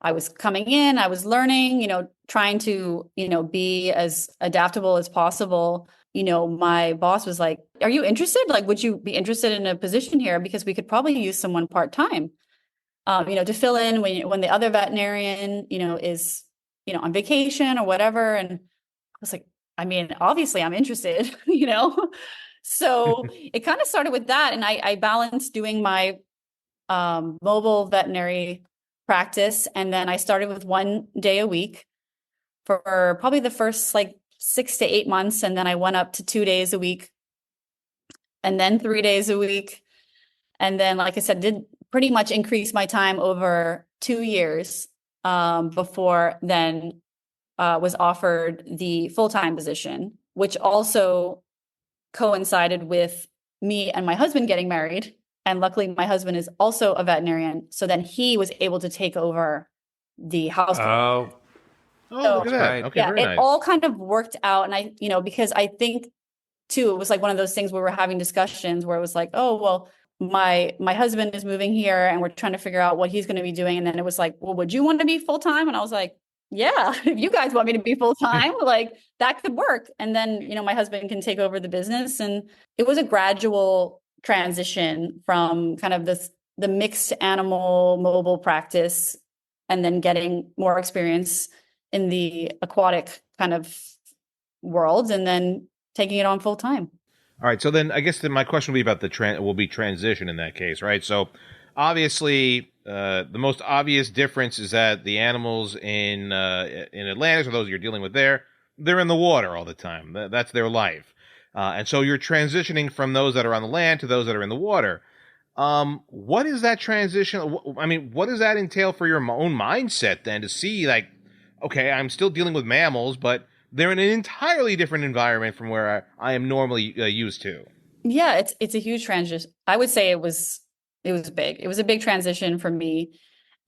[SPEAKER 4] I was coming in, I was learning, trying to, be as adaptable as possible. My boss was like, "Are you interested? Like, would you be interested in a position here? Because we could probably use someone part-time, to fill in when the other veterinarian, is, on vacation or whatever." And I was like, I mean, obviously I'm interested, So it kind of started with that. And I balanced doing my mobile veterinary practice. And then I started with 1 day a week for probably the first like 6 to 8 months. And then I went up to 2 days a week and then 3 days a week. And then, like I said, did pretty much increase my time over 2 years before then was offered the full-time position, which also coincided with me and my husband getting married. And luckily, my husband is also a veterinarian. So then he was able to take over the house.
[SPEAKER 1] Oh,
[SPEAKER 2] Oh, look at that.
[SPEAKER 1] right.
[SPEAKER 2] Okay,
[SPEAKER 4] Yeah,
[SPEAKER 2] very
[SPEAKER 4] it
[SPEAKER 2] nice.
[SPEAKER 4] all kind of worked out. And I, because I think too, it was like one of those things where we're having discussions where it was like, oh, well, my husband is moving here and we're trying to figure out what he's going to be doing. And then it was like, well, would you want to be full-time? And I was like, yeah, if you guys want me to be full-time, like that could work. And then, my husband can take over the business. And it was a gradual transition from kind of the mixed animal mobile practice and then getting more experience in the aquatic kind of world and then taking it on full time.
[SPEAKER 2] All right, so then I guess my question will be about transition in that case, right? So obviously, the most obvious difference is that the animals in Atlantis, or those you're dealing with there, they're in the water all the time. That's their life, and so you're transitioning from those that are on the land to those that are in the water. What is that transition? I mean, what does that entail for your own mindset then to see like, okay, I'm still dealing with mammals, but they're in an entirely different environment from where I am normally used to.
[SPEAKER 4] Yeah, it's a huge transition. I would say it was big. It was a big transition for me.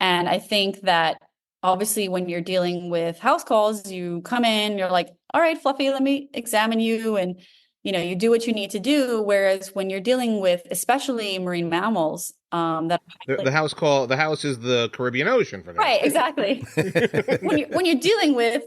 [SPEAKER 4] And I think that obviously when you're dealing with house calls, you come in, you're like, all right, Fluffy, let me examine you. And, you do what you need to do. Whereas when you're dealing with, especially marine mammals, that
[SPEAKER 2] The house is the Caribbean Ocean for that.
[SPEAKER 4] right, exactly. when you're dealing with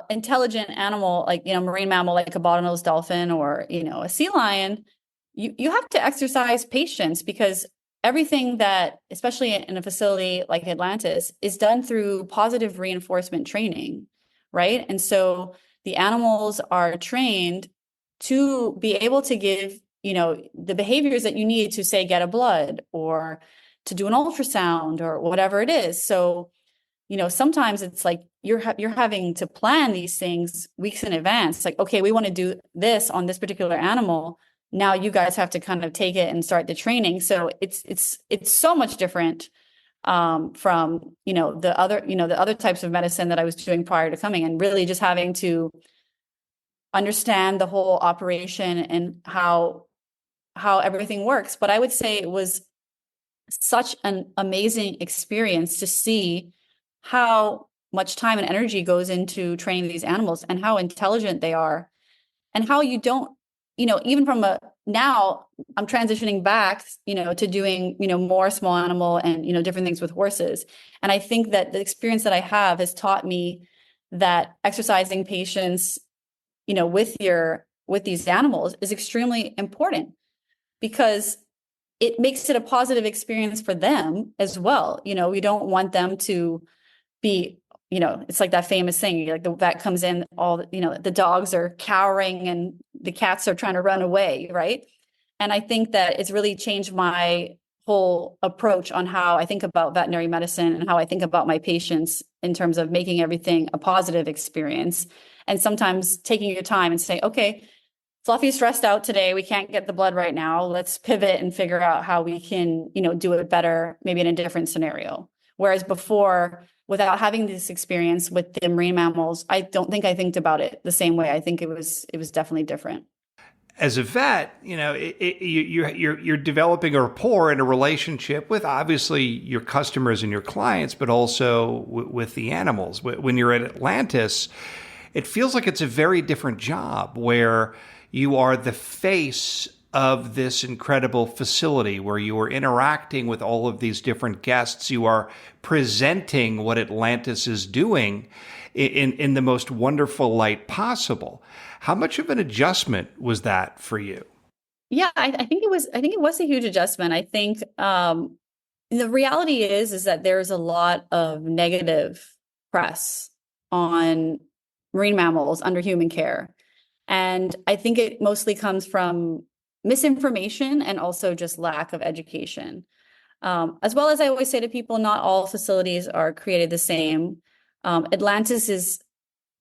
[SPEAKER 4] intelligent animal like marine mammal like a bottlenose dolphin or a sea lion, you have to exercise patience because everything that, especially in a facility like Atlantis, is done through positive reinforcement training, right? And so the animals are trained to be able to give the behaviors that you need to, say, get a blood or to do an ultrasound or whatever it is. So, sometimes it's like you're having to plan these things weeks in advance. It's like, okay, we want to do this on this particular animal. Now you guys have to kind of take it and start the training. So it's so much different from the other types of medicine that I was doing prior to coming, and really just having to understand the whole operation and how everything works. But I would say it was such an amazing experience to see how much time and energy goes into training these animals and how intelligent they are and how you don't, even from now I'm transitioning back, to doing, more small animal and, different things with horses. And I think that the experience that I have has taught me that exercising patience, with these animals is extremely important because it makes it a positive experience for them as well. We don't want them to be, it's like that famous thing, like the vet comes in, all, the dogs are cowering and the cats are trying to run away, right? And I think that it's really changed my whole approach on how I think about veterinary medicine and how I think about my patients in terms of making everything a positive experience. And sometimes taking your time and say, okay, Fluffy's stressed out today. We can't get the blood right now. Let's pivot and figure out how we can, do it better, maybe in a different scenario. Whereas before, without having this experience with the marine mammals, I don't think I think about it the same way. I think it was definitely different.
[SPEAKER 1] As a vet, you're developing a rapport and a relationship with obviously your customers and your clients, but also with the animals. When you're at Atlantis, it feels like it's a very different job where you are the face of this incredible facility, where you are interacting with all of these different guests. You are presenting what Atlantis is doing in the most wonderful light possible. How much of an adjustment was that for you?
[SPEAKER 4] Yeah, I think it was a huge adjustment. I think the reality is that there's a lot of negative press on marine mammals under human care. And I think it mostly comes from misinformation and also just lack of education. As well as I always say to people, not all facilities are created the same. Atlantis is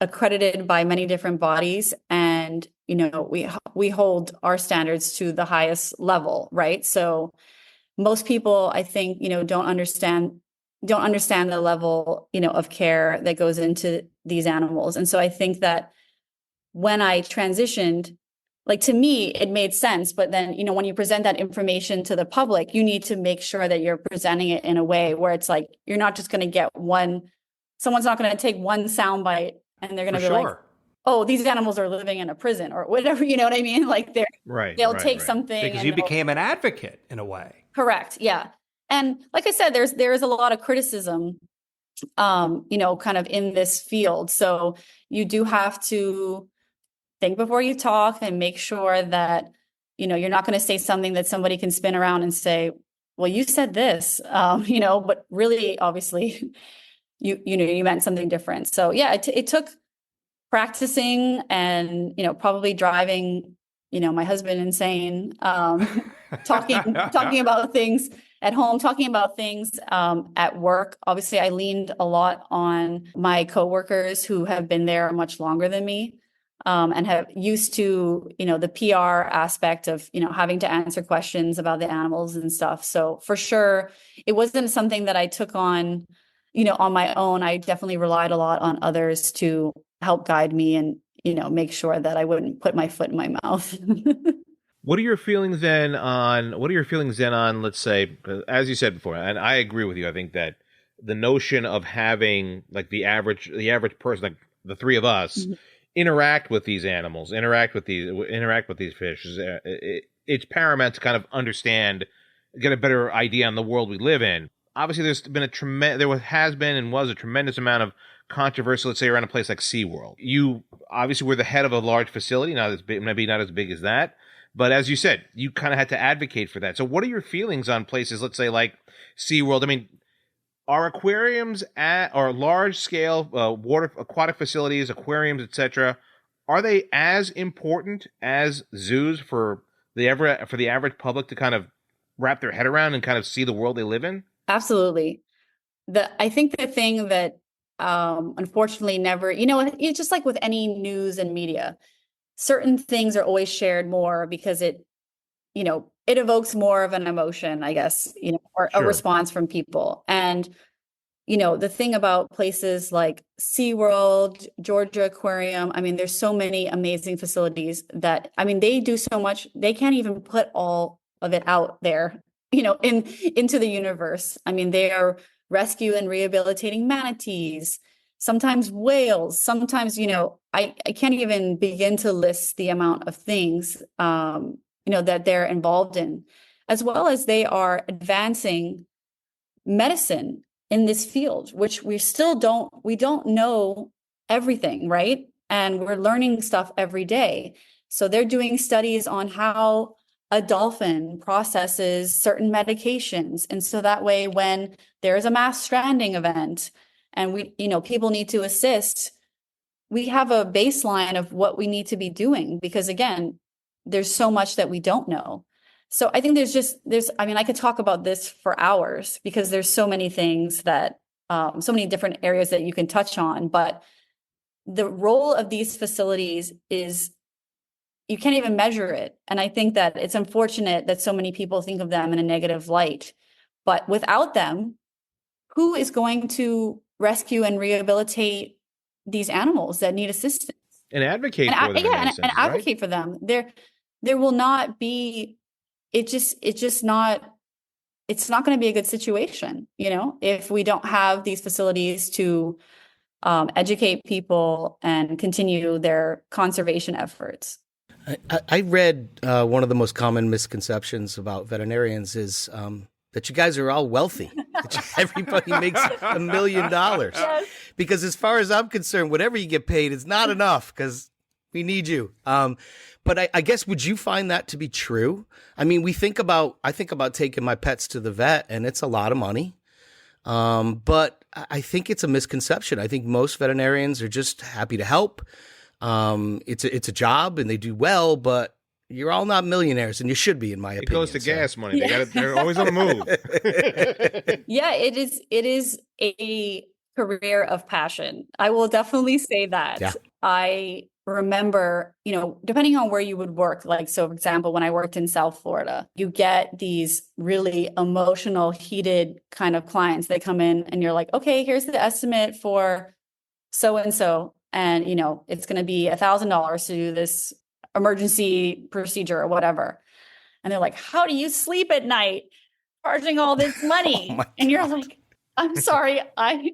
[SPEAKER 4] accredited by many different bodies, and we hold our standards to the highest level, right? So most people, I think, don't understand the level, of care that goes into these animals. And so I think that when I transitioned, like, to me, it made sense. But then, when you present that information to the public, you need to make sure that you're presenting it in a way where it's like, you're not just going to get someone's not going to take one soundbite and they're going to be like, oh, these animals are living in a prison or whatever, you know what I mean? Like they'll take something.
[SPEAKER 1] Because you became an advocate in a way.
[SPEAKER 4] Correct. Yeah. And like I said, there is a lot of criticism, kind of in this field. So you do have to think before you talk and make sure that, you're not going to say something that somebody can spin around and say, well, you said this, but really, obviously, you meant something different. So yeah, it took practicing and, probably driving, my husband insane, talking about things at home, talking about things at work. Obviously, I leaned a lot on my coworkers who have been there much longer than me. And have used to, the PR aspect of, having to answer questions about the animals and stuff. So for sure, it wasn't something that I took on, on my own. I definitely relied a lot on others to help guide me and, make sure that I wouldn't put my foot in my mouth.
[SPEAKER 2] What are your feelings then on, let's say, as you said before, and I agree with you, I think that the notion of having like the average person, like the three of us, mm-hmm. interact with these animals, interact with these fish. It's paramount to kind of understand, get a better idea on the world we live in. Obviously, there has been and was a tremendous amount of controversy, let's say, around a place like SeaWorld. You obviously were the head of a large facility, not as big, maybe not as big as that, but as you said, you kind of had to advocate for that. So what are your feelings on places, let's say, like SeaWorld? I mean, are aquariums or large-scale aquatic facilities, aquariums, etc., are they as important as zoos for the average public to kind of wrap their head around and kind of see the world they live in?
[SPEAKER 4] Absolutely. I think the thing that unfortunately never, it's just like with any news and media, certain things are always shared more because it evokes more of an emotion, I guess, or
[SPEAKER 2] Sure.
[SPEAKER 4] a response from people. And, the thing about places like SeaWorld, Georgia Aquarium, I mean, there's so many amazing facilities that, I mean, they do so much, they can't even put all of it out there, into the universe. I mean, they are rescue and rehabilitating manatees, sometimes whales, sometimes, I can't even begin to list the amount of things, that they're involved in, as well as they are advancing medicine in this field, which we don't know everything, right? And we're learning stuff every day. So they're doing studies on how a dolphin processes certain medications. And so that way, when there is a mass stranding event and people need to assist, we have a baseline of what we need to be doing, because again, there's so much that we don't know. So I think I could talk about this for hours, because there's so many things that, so many different areas that you can touch on, but the role of these facilities is, you can't even measure it. And I think that it's unfortunate that so many people think of them in a negative light, but without them, who is going to rescue and rehabilitate these animals that need assistance
[SPEAKER 2] and advocate for them?
[SPEAKER 4] And advocate for them? There will not be, it's not going to be a good situation, if we don't have these facilities to educate people and continue their conservation efforts.
[SPEAKER 3] I read one of the most common misconceptions about veterinarians is that you guys are all wealthy. Everybody makes $1 million. Yes. Because as far as I'm concerned, whatever you get paid is not enough, because we need you. But I guess, would you find that to be true? I mean, I think about taking my pets to the vet, and it's a lot of money. But I think it's a misconception. I think most veterinarians are just happy to help. It's a job and they do well, but you're all not millionaires, and you should be, in my opinion.
[SPEAKER 2] It goes to gas money. They're always on the move.
[SPEAKER 4] Yeah, it is a career of passion. I will definitely say that. Yeah. I remember, depending on where you would work, so for example, when I worked in South Florida, you get these really emotional, heated kind of clients that come in and you're like, okay, here's the estimate for so-and-so. And, it's going to be $1,000 to do this emergency procedure or whatever. And they're like, how do you sleep at night charging all this money? And you're like, I'm sorry, I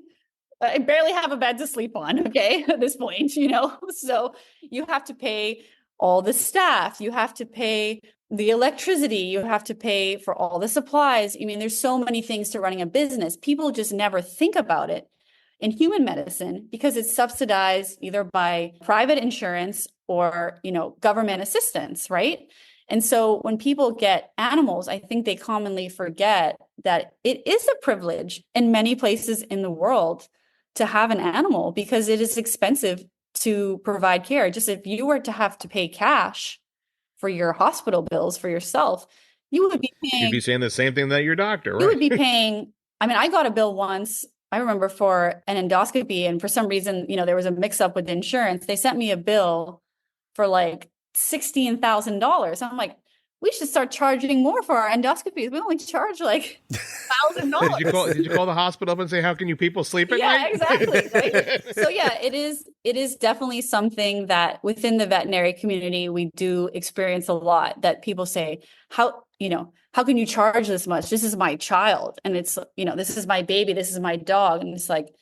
[SPEAKER 4] barely have a bed to sleep on. Okay. At this point, so you have to pay all the staff, you have to pay the electricity, you have to pay for all the supplies. I mean, there's so many things to running a business. People just never think about it in human medicine, because it's subsidized either by private insurance or, government assistance, right? And so when people get animals, I think they commonly forget that it is a privilege in many places in the world to have an animal, because it is expensive to provide care. Just if you were to have to pay cash for your hospital bills for yourself, you would be paying.
[SPEAKER 2] You'd be saying the same thing that your doctor, right?
[SPEAKER 4] You would be paying. I mean, I got a bill once, I remember, for an endoscopy, and for some reason, there was a mix up with insurance. They sent me a bill for like $16,000. I'm like, we should start charging more for our endoscopies. We only charge like $1,000.
[SPEAKER 2] Did you call the hospital up and say, how can you people sleep at night?
[SPEAKER 4] Yeah, exactly. Right? So yeah, it is definitely something that within the veterinary community, we do experience a lot, that people say, how can you charge this much? This is my child. And it's, this is my baby. This is my dog. And it's like,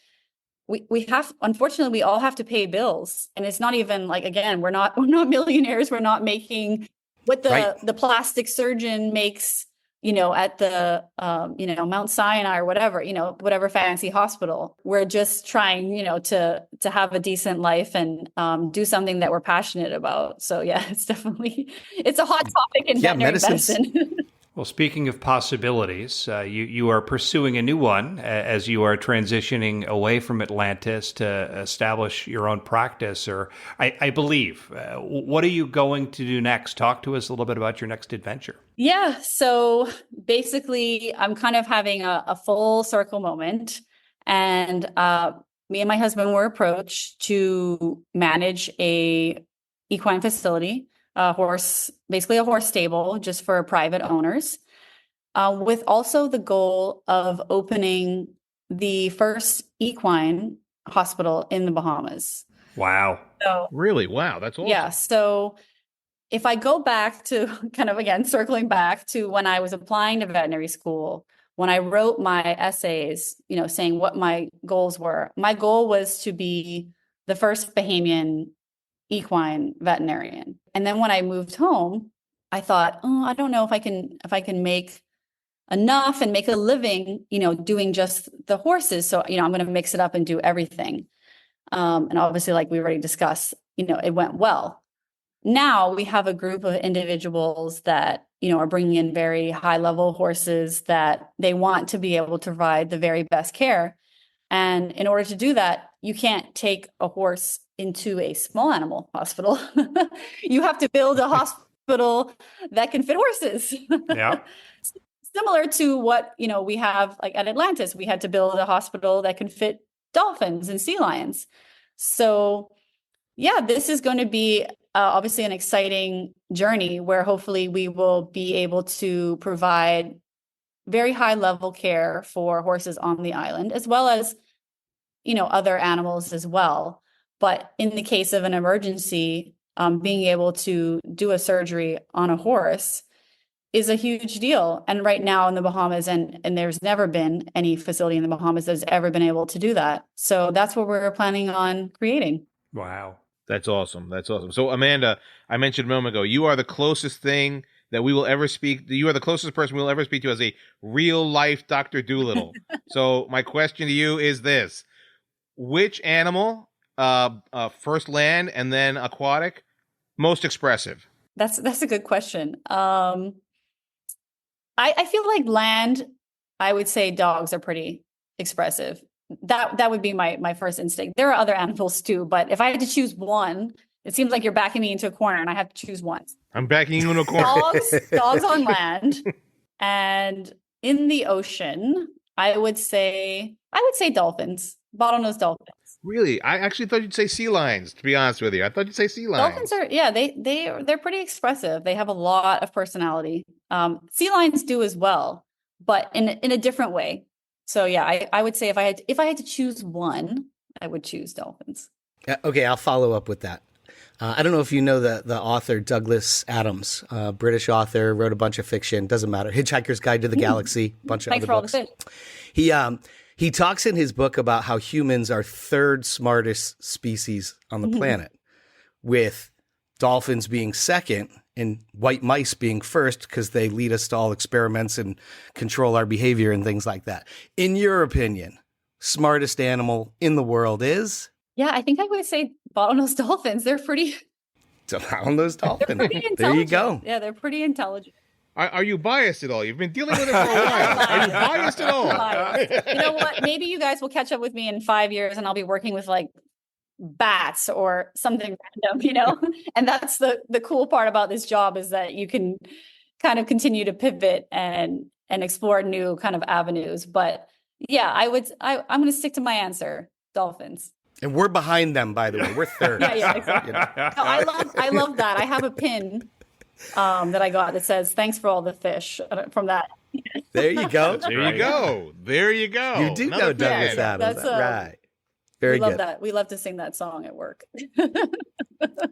[SPEAKER 4] unfortunately, we all have to pay bills. And it's not even like, again, we're not millionaires. We're not making what the plastic surgeon makes, at the, Mount Sinai or whatever, whatever fancy hospital. We're just trying, to have a decent life and do something that we're passionate about. So yeah, it's a hot topic in veterinary medicine.
[SPEAKER 1] Well, speaking of possibilities, you are pursuing a new one as you are transitioning away from Atlantis to establish your own practice, or I believe. What are you going to do next? Talk to us a little bit about your next adventure.
[SPEAKER 4] Yeah. So basically, I'm kind of having a full circle moment. And me and my husband were approached to manage a equine facility, basically a horse stable just for private owners, with also the goal of opening the first equine hospital in the Bahamas.
[SPEAKER 1] Wow.
[SPEAKER 4] So,
[SPEAKER 2] really? Wow. That's awesome.
[SPEAKER 4] Yeah. So if I go back to kind of, again, circling back to when I was applying to veterinary school, when I wrote my essays, saying what my goals were, my goal was to be the first Bahamian equine veterinarian. And then when I moved home, I thought, I don't know if I can make enough and make a living, doing just the horses. So, I'm going to mix it up and do everything. And obviously, like we already discussed, it went well. now we have a group of individuals that, are bringing in very high level horses that they want to be able to provide the very best care. And in order to do that, you can't take a horse into a small animal hospital. You have to build a hospital that can fit horses.
[SPEAKER 1] Yeah.
[SPEAKER 4] Similar to what, we have like at Atlantis, we had to build a hospital that can fit dolphins and sea lions. So yeah, this is going to be obviously an exciting journey where hopefully we will be able to provide very high level care for horses on the island, as well as, other animals as well. But in the case of an emergency, being able to do a surgery on a horse is a huge deal. And right now in the Bahamas, and there's never been any facility in the Bahamas that's ever been able to do that. So that's what we're planning on creating.
[SPEAKER 1] Wow.
[SPEAKER 2] That's awesome. That's awesome. So Amanda, I mentioned a moment ago, you are the closest thing that we will ever speak. You are the closest person we'll ever speak to as a real life Dr. Dolittle. So my question to you is this: which animal, first land and then aquatic, most expressive?
[SPEAKER 4] That's a good question. I feel like land, I would say dogs are pretty expressive. That would be my first instinct. There are other animals too, but if I had to choose one, it seems like you're backing me into a corner and I have to choose one.
[SPEAKER 2] I'm backing you into a corner.
[SPEAKER 4] Dogs on land, and in the ocean, I would say dolphins, bottlenose dolphins.
[SPEAKER 2] Really? I actually thought you'd say sea lions, to be honest with you. I thought you'd say sea lions.
[SPEAKER 4] Dolphins are, yeah, they're pretty expressive. They have a lot of personality. Sea lions do as well, but in a different way. So yeah, I would say if I had to choose one, I would choose dolphins.
[SPEAKER 3] Okay, I'll follow up with that. I don't know if you know the author Douglas Adams, British author, wrote a bunch of fiction. Doesn't matter. Hitchhiker's Guide to the Galaxy, bunch of
[SPEAKER 4] Thanks
[SPEAKER 3] other
[SPEAKER 4] for
[SPEAKER 3] books.
[SPEAKER 4] all the fish.
[SPEAKER 3] He talks in his book about how humans are third smartest species on the planet, with dolphins being second and white mice being first because they lead us to all experiments and control our behavior and things like that. In your opinion, smartest animal in the world is?
[SPEAKER 4] Yeah, I think I would say bottlenose dolphins. They're pretty.
[SPEAKER 3] Bottlenose dolphin.
[SPEAKER 4] They're pretty intelligent.
[SPEAKER 3] There you go.
[SPEAKER 4] Yeah, they're pretty intelligent.
[SPEAKER 2] Are you biased at all? You've been dealing with it for a while. Are you biased at all?
[SPEAKER 4] You know what? Maybe you guys will catch up with me in 5 years and I'll be working with like bats or something random, And that's the cool part about this job, is that you can kind of continue to pivot and explore new kind of avenues. But yeah, I'm going to stick to my answer, dolphins.
[SPEAKER 3] And we're behind them, by the way. We're third.
[SPEAKER 4] Yeah, exactly. No, I love that. I have a pin that I got that says "Thanks for all the fish" from that.
[SPEAKER 3] There you go.
[SPEAKER 2] There you go.
[SPEAKER 3] You do know Douglas Adams,
[SPEAKER 4] that's
[SPEAKER 3] right? Very
[SPEAKER 4] we love
[SPEAKER 3] good.
[SPEAKER 4] that. We love to sing that song at work.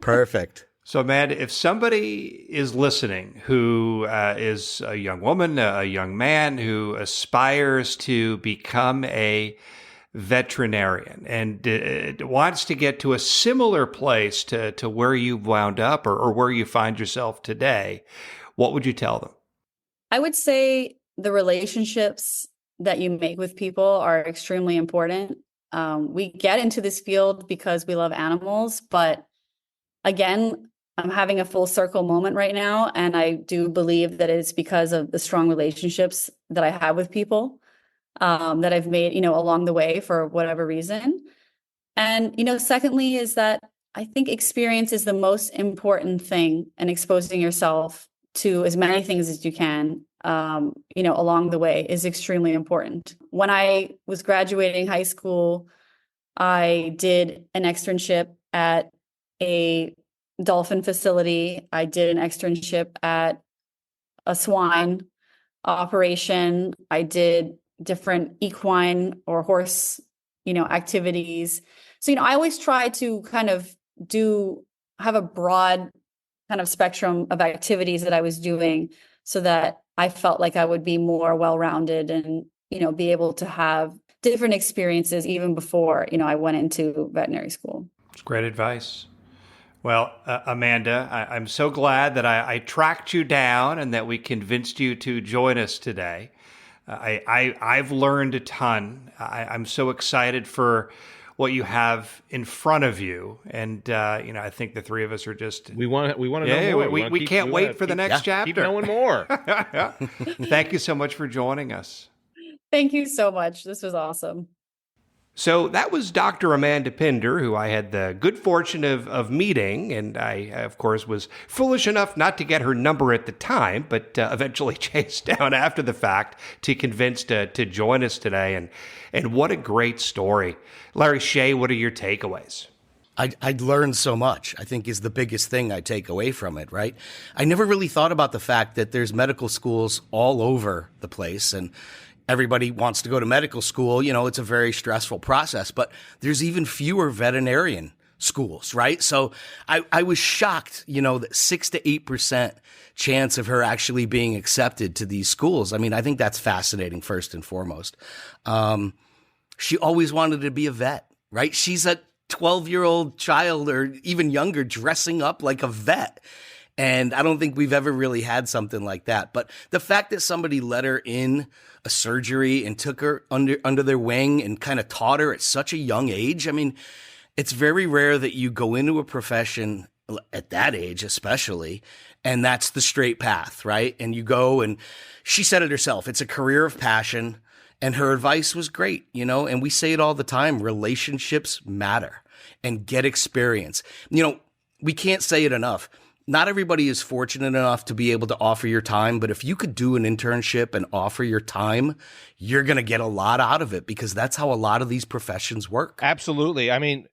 [SPEAKER 3] Perfect.
[SPEAKER 1] So, Amanda, if somebody is listening who is a young woman, a young man who aspires to become a veterinarian and wants to get to a similar place to where you've wound up or where you find yourself today, what would you tell them?
[SPEAKER 4] I would say the relationships that you make with people are extremely important. We get into this field because we love animals, but again, I'm having a full circle moment right now. And I do believe that it's because of the strong relationships that I have with people that I've made, along the way for whatever reason. And, secondly, is that I think experience is the most important thing, and exposing yourself to as many things as you can, along the way is extremely important. When I was graduating high school, I did an externship at a dolphin facility. I did an externship at a swine operation. I did different equine or horse, activities. So, I always try to kind of have a broad kind of spectrum of activities that I was doing, so that I felt like I would be more well-rounded and, be able to have different experiences even before, I went into veterinary school.
[SPEAKER 1] It's great advice. Well, Amanda, I'm so glad that I tracked you down and that we convinced you to join us today. I've learned a ton. I'm so excited for what you have in front of you. And, I think the three of us are just...
[SPEAKER 2] We want to know more.
[SPEAKER 1] We can't wait for the next chapter.
[SPEAKER 2] Keep knowing more.
[SPEAKER 1] Thank you so much for joining us.
[SPEAKER 4] Thank you so much. This was awesome.
[SPEAKER 1] So that was Dr. Amanda Pinder, who I had the good fortune of meeting, and I, of course, was foolish enough not to get her number at the time, but eventually chased down after the fact to convince to join us today. And what a great story. Larry Shea, what are your takeaways?
[SPEAKER 3] I'd learned so much, I think, is the biggest thing I take away from it, right? I never really thought about the fact that there's medical schools all over the place, and everybody wants to go to medical school. It's a very stressful process, but there's even fewer veterinarian schools, right? So I was shocked, that 6 to 8% chance of her actually being accepted to these schools. I mean, I think that's fascinating, first and foremost. She always wanted to be a vet, right? She's a 12-year-old child or even younger dressing up like a vet. And I don't think we've ever really had something like that. But the fact that somebody let her in a surgery and took her under their wing and kind of taught her at such a young age, I mean, it's very rare that you go into a profession at that age, especially, and that's the straight path, right? And you go, and she said it herself, it's a career of passion, and her advice was great, and we say it all the time, relationships matter, and get experience. We can't say it enough. Not everybody is fortunate enough to be able to offer your time, but if you could do an internship and offer your time, you're going to get a lot out of it, because that's how a lot of these professions work.
[SPEAKER 2] Absolutely. I mean,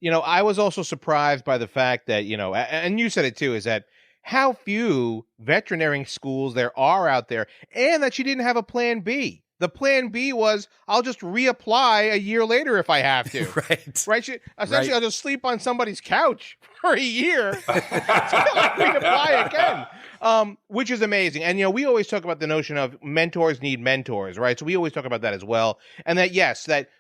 [SPEAKER 2] I was also surprised by the fact that, and you said it too, is that how few veterinary schools there are out there, and that she didn't have a plan B. The plan B was, I'll just reapply a year later if I have to. Right? Essentially, I'll just sleep on somebody's couch for a year until I reapply again, which is amazing. And, we always talk about the notion of mentors need mentors, right? So we always talk about that as well. And that, yes, that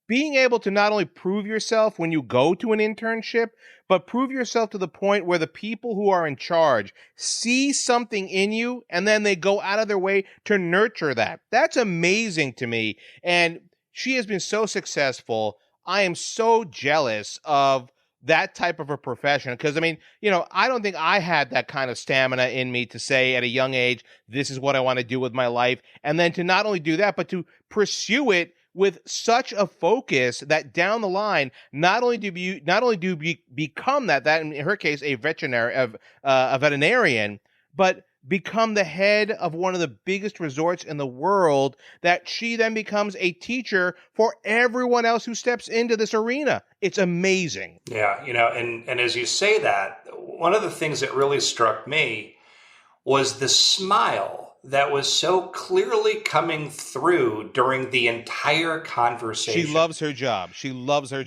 [SPEAKER 2] being able to not only prove yourself when you go to an internship, but prove yourself to the point where the people who are in charge see something in you and then they go out of their way to nurture that. That's amazing to me. And she has been so successful. I am so jealous of that type of a profession. Because, I mean, I don't think I had that kind of stamina in me to say at a young age, this is what I want to do with my life. And then to not only do that, but to pursue it with such a focus that down the line, not only do you become that in her case a veterinarian, but become the head of one of the biggest resorts in the world, that she then becomes a teacher for everyone else who steps into this arena. It's amazing.
[SPEAKER 1] Yeah, and as you say that, one of the things that really struck me was the smile that was so clearly coming through during the entire conversation.
[SPEAKER 2] She loves her job. She loves
[SPEAKER 3] what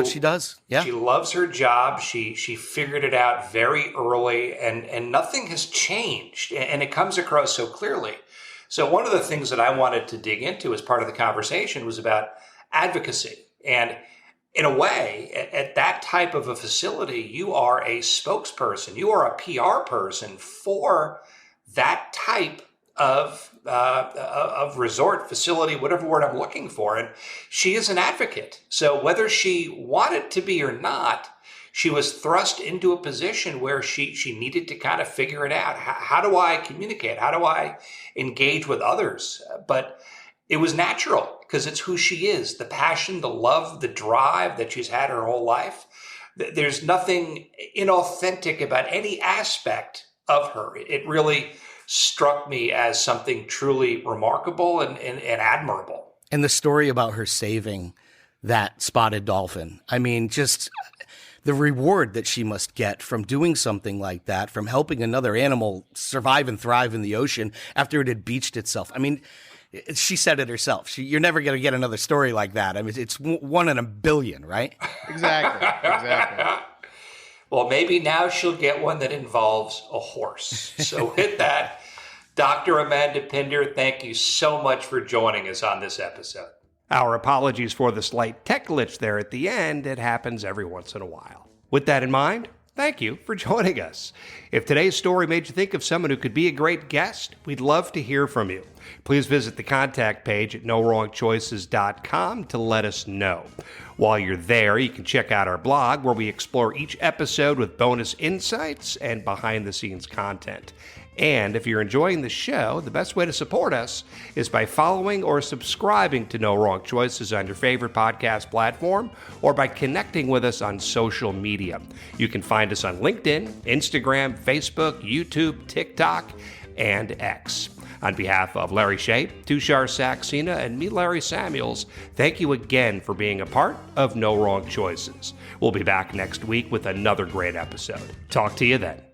[SPEAKER 3] she does. Yeah.
[SPEAKER 1] She loves her job. She figured it out very early, and nothing has changed. And it comes across so clearly. So one of the things that I wanted to dig into as part of the conversation was about advocacy. And in a way, at that type of a facility, you are a spokesperson. You are a PR person for that type of resort facility, whatever word I'm looking for. And she is an advocate. So whether she wanted to be or not, she was thrust into a position where she needed to kind of figure it out. How do I communicate? How do I engage with others? But it was natural, because it's who she is, the passion, the love, the drive that she's had her whole life. There's nothing inauthentic about any aspect of her. It really struck me as something truly remarkable and admirable.
[SPEAKER 3] And the story about her saving that spotted dolphin, I mean, just the reward that she must get from doing something like that, from helping another animal survive and thrive in the ocean after it had beached itself. I mean, she said it herself. You're never going to get another story like that. I mean, it's 1 in a billion, right?
[SPEAKER 2] Exactly.
[SPEAKER 1] Well, maybe now she'll get one that involves a horse. So with that, Dr. Amanda Pinder, thank you so much for joining us on this episode. Our apologies for the slight tech glitch there at the end. It happens every once in a while. With that in mind, thank you for joining us. If today's story made you think of someone who could be a great guest, we'd love to hear from you. Please visit the contact page at nowrongchoices.com to let us know. While you're there, you can check out our blog where we explore each episode with bonus insights and behind-the-scenes content. And if you're enjoying the show, the best way to support us is by following or subscribing to No Wrong Choices on your favorite podcast platform or by connecting with us on social media. You can find us on LinkedIn, Instagram, Facebook, YouTube, TikTok, and X. On behalf of Larry Shea, Tushar Saxena, and me, Larry Samuels, thank you again for being a part of No Wrong Choices. We'll be back next week with another great episode. Talk to you then.